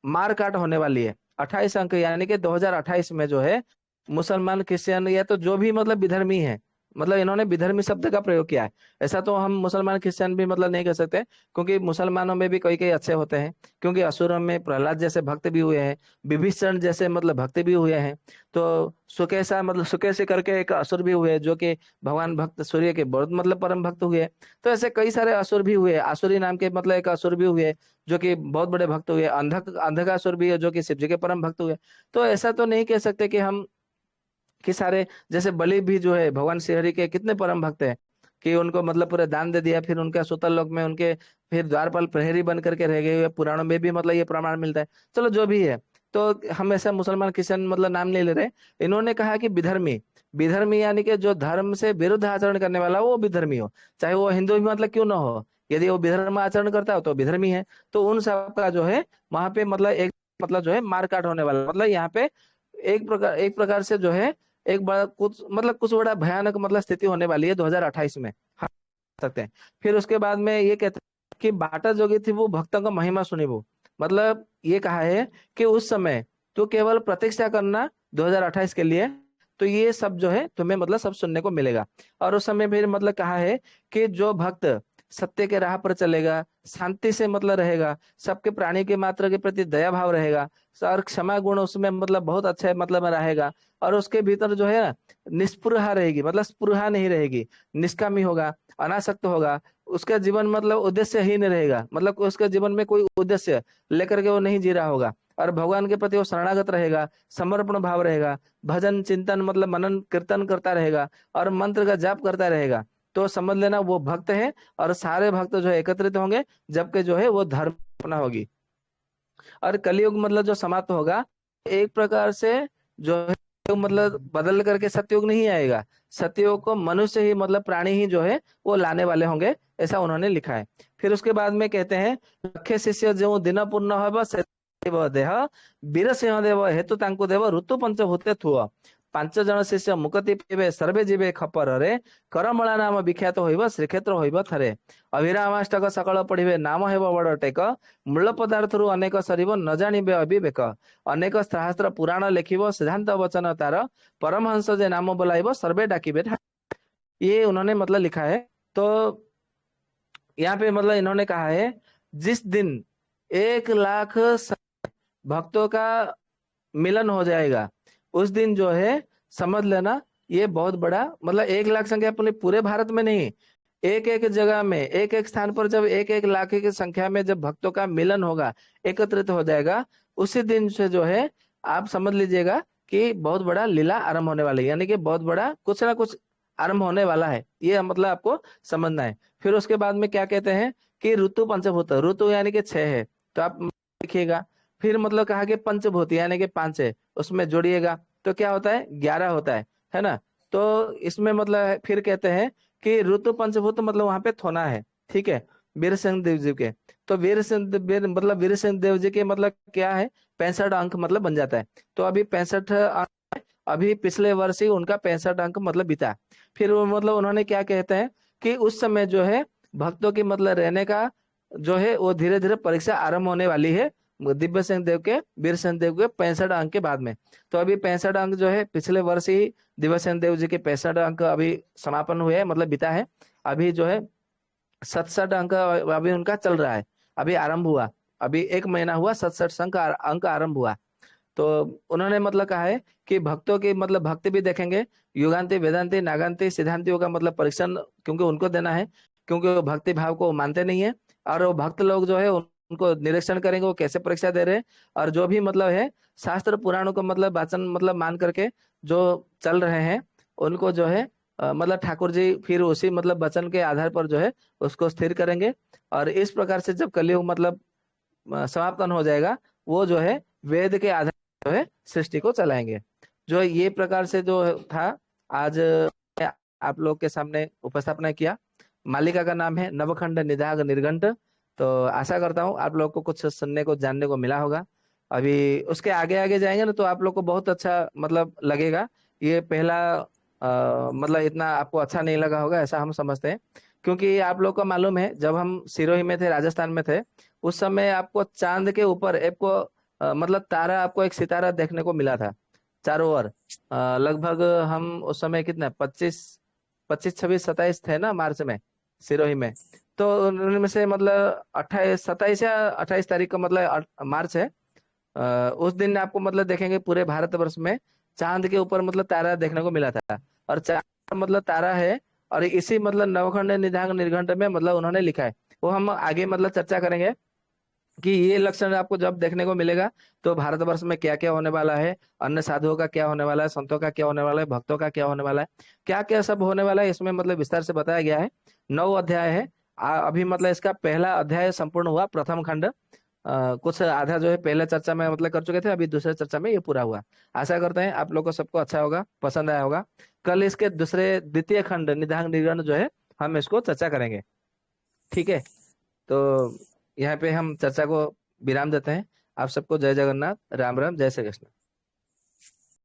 मार काट होने वाली है। 28 अंक यानी कि 2028 में जो है मुसलमान क्रिश्चियन या तो जो भी मतलब विधर्मी है, मतलब इन्होंने विधर्मी शब्द का प्रयोग किया है। ऐसा तो हम मुसलमान क्रिश्चियन भी मतलब नहीं कह सकते, क्योंकि मुसलमानों में भी कई कई अच्छे होते हैं, क्योंकि असुरों में प्रहलाद जैसे भक्त भी हुए हैं, विभीषण जैसे मतलब भक्त भी हुए हैं। तो सुकेशा मतलब सुकेश करके एक असुर भी हुए जो कि भगवान भक्त सूर्य के बहुत मतलब परम भक्त हुए। तो ऐसे कई सारे असुर भी हुए, आसुरी नाम के मतलब एक असुर भी हुए जो कि बहुत बड़े भक्त हुए, अंधकासुर भी है जो कि शिव जी के परम भक्त हुए। तो ऐसा तो नहीं कह सकते कि हम कि सारे, जैसे बलि भी जो है भगवान श्री हरि के कितने परम भक्त हैं कि उनको मतलब पूरा दान दे दिया, फिर उनका सुतल लोक में उनके फिर द्वारपाल प्रहरी बन करके रह गए हुए, पुराणों में भी मतलब ये प्रमाण मिलता है। चलो जो भी है, तो हम ऐसा मुसलमान क्रिश्चियन मतलब नाम नहीं ले रहे। इन्होंने कहा कि विधर्मी, विधर्मी यानी कि जो धर्म से विरुद्ध आचरण करने वाला हो वो विधर्मी हो, चाहे वो हिंदू भी मतलब क्यों ना हो, यदि वो विधर्म आचरण करता है तो विधर्मी है। तो उन सब का जो है वहां पे मतलब एक मतलब जो है मारकाट होने वाला, मतलब यहाँ पे एक प्रकार से जो है एक बड़ा कुछ बड़ा भयानक मतलब स्थिति होने वाली है 2028 में, हम सकते हैं। फिर उसके बाद में ये कहते हैं कि बाटा जोगी थी वो भक्तों का महिमा सुनी वो, मतलब ये कहा है कि उस समय तो केवल प्रतीक्षा करना 2028 के लिए, तो ये सब जो है तुम्हें मतलब सब सुनने को मिलेगा। और उस समय फिर मतलब कहा है कि जो भक्त सत्य के राह पर चलेगा, शांति से मतलब रहेगा, सबके प्राणी के मात्र के प्रति दया भाव रहेगा, और क्षमा गुण उसमें मतलब बहुत अच्छा मतलब में रहेगा, और उसके भीतर जो है ना निस्पृहा रहेगी, मतलब स्पृहा नहीं रहेगी, निष्कामी होगा, अनासक्त होगा, उसका जीवन मतलब उद्देश्यहीन रहेगा, मतलब उसके जीवन में कोई उद्देश्य लेकर के वो नहीं जी रहा होगा, और भगवान के प्रति वो शरणागत रहेगा, समर्पण भाव रहेगा, भजन चिंतन मतलब मनन कीर्तन करता रहेगा, और मंत्र का जाप करता रहेगा, तो समझ लेना वो भक्त है। और सारे भक्त जो है एकत्रित होंगे, जबकि जो है वो धर्म अपना होगी। और कलयुग मतलब जो समाप्त होगा, एक प्रकार से जो है मतलब बदल करके सतयुग नहीं आएगा, सतयुग को मनुष्य ही मतलब प्राणी ही जो है वो लाने वाले होंगे, ऐसा उन्होंने लिखा है। फिर उसके बाद में कहते हैं, लक्ष्य शिष्य जो दिन पूर्ण होब से देह वीर सिंह देव हेतु तांकु देव ऋतु पंचभूते थुअ 5 जन शिष्य मुक्ति पाइबे सर्वे जीवे खपରରେ करमଳା नाम विख्यात होइब श्रीक्षेत्र होइब थरे ଅଭିରାମାଷ୍ଟକ ସକଳ ପଢିବେ ନାମ ହେବ ବଡ ଟେକ ମୂଳ ପଦାର୍ଥରୁ ଅନେକ ସରିବ ନ ଜାଣିବେ ଅବିବେକ ଅନେକ शास्त्र पुराण ଲେଖିବ सिद्धांत वचन तार परमहंस जे नाम बोलाइब सर्वे डाकिबे ये उन्होंने मतलब लिखा है। तो यहाँ पे मतलब इन्होंने कहा है, जिस दिन 1 लाख भक्तों का मिलन हो जाएगा, उस दिन जो है समझ लेना ये बहुत बड़ा मतलब 1 लाख संख्या अपने पूरे भारत में नहीं, एक एक जगह में एक एक स्थान पर जब एक एक लाख की संख्या में जब भक्तों का मिलन होगा, एकत्रित हो जाएगा, उसी दिन से जो है आप समझ लीजिएगा कि बहुत बड़ा लीला आरंभ होने वाली है, यानी कि बहुत बड़ा कुछ ना कुछ आरंभ होने वाला है, ये मतलब आपको समझना है। फिर उसके बाद में क्या कहते हैं कि ऋतु पंचभूत, ऋतु यानी कि 6 है, तो आप लिखिएगा। फिर मतलब कहा कि पंचभूत यानी कि 5 है, उसमें जोड़िएगा तो क्या होता है 11 होता है ना। तो इसमें मतलब फिर कहते हैं कि ऋतु पंचभूत मतलब वहां पे थोना है, ठीक है, वीर सिंह देव जी के। तो मतलब वीर सिंह देव जी के मतलब क्या है 65 अंक मतलब बन जाता है। तो अभी 65 अंक, अभी पिछले वर्ष ही उनका 65 अंक मतलब बीता। फिर वो मतलब उन्होंने क्या कहते हैं कि उस समय जो है भक्तों की मतलब रहने का जो है वो धीरे धीरे परीक्षा आरंभ होने वाली है, दिव्य सिंह देव के वीर सिंह देव के 65 अंक के बाद में। तो अभी 65 अंक जो है पिछले वर्ष ही दिव्य सिंह देव जी के 65 अंक अभी समापन हुए हैं मतलब बीता है। अभी जो है 67 अंक अभी उनका चल रहा है, अभी आरंभ हुआ, अभी 1 महीना हुआ 67 अंक आरंभ हुआ। तो उन्होंने मतलब कहा है कि भक्तों की मतलब भक्ति भी देखेंगे, युगांती वेदांती नागांती सिद्धांतियों का मतलब परीक्षण क्योंकि उनको देना है, क्योंकि वो भक्ति भाव को मानते नहीं है, और वो भक्त लोग जो है उनको निरीक्षण करेंगे वो कैसे परीक्षा दे रहे हैं, और जो भी मतलब है शास्त्र पुराणों को मतलब वाचन मतलब मान करके जो चल रहे हैं उनको जो है मतलब ठाकुर जी फिर उसी मतलब वचन के आधार पर जो है उसको स्थिर करेंगे। और इस प्रकार से जब कलयुग मतलब समापन हो जाएगा, वो जो है वेद के आधार पर जो है सृष्टि को चलाएंगे। जो ये प्रकार से जो था आज आप लोग के सामने उपस्थापना किया। मालिका का नाम है नवखंड निदाघ निर्घंट। तो आशा करता हूँ आप लोग को कुछ सुनने को जानने को मिला होगा। अभी उसके आगे आगे जाएंगे ना तो आप लोग को बहुत अच्छा मतलब लगेगा। ये पहला मतलब इतना आपको अच्छा नहीं लगा होगा ऐसा हम समझते हैं, क्योंकि आप लोग को मालूम है जब हम सिरोही में थे राजस्थान में थे उस समय आपको चांद के ऊपर आपको मतलब तारा आपको एक सितारा देखने को मिला था चारों ओर। लगभग हम उस समय कितना 25 26 27 थे ना मार्च में सिरोही में। तो उनमें से मतलब 28 27 या 28 तारीख का मतलब मार्च है। उस दिन आपको मतलब देखेंगे पूरे भारतवर्ष में चांद के ऊपर मतलब तारा देखने को मिला था। और चांद मतलब तारा है, और इसी मतलब नवखंड निधांग निर्घंट में मतलब उन्होंने लिखा है, वो हम आगे मतलब चर्चा करेंगे कि ये लक्षण आपको जब देखने को मिलेगा तो भारतवर्ष में क्या क्या होने वाला है, अन्य साधुओं का क्या होने वाला है, संतों का क्या होने वाला है, भक्तों का क्या होने वाला है, क्या क्या सब होने वाला है, इसमें मतलब विस्तार से बताया गया है। 9 अध्याय है। अभी मतलब इसका पहला अध्याय संपूर्ण हुआ, प्रथम खंड। कुछ आधा जो है पहले चर्चा में मतलब कर चुके थे, अभी दूसरे चर्चा में ये पूरा हुआ। आशा करते हैं आप लोग को सबको अच्छा होगा, पसंद आया होगा। कल इसके दूसरे द्वितीय खंड निधांग निर्गण जो है हम इसको चर्चा करेंगे, ठीक है। तो यहाँ पे हम चर्चा को विराम देते हैं। आप सबको जय जगन्नाथ, राम राम, जय श्री कृष्ण।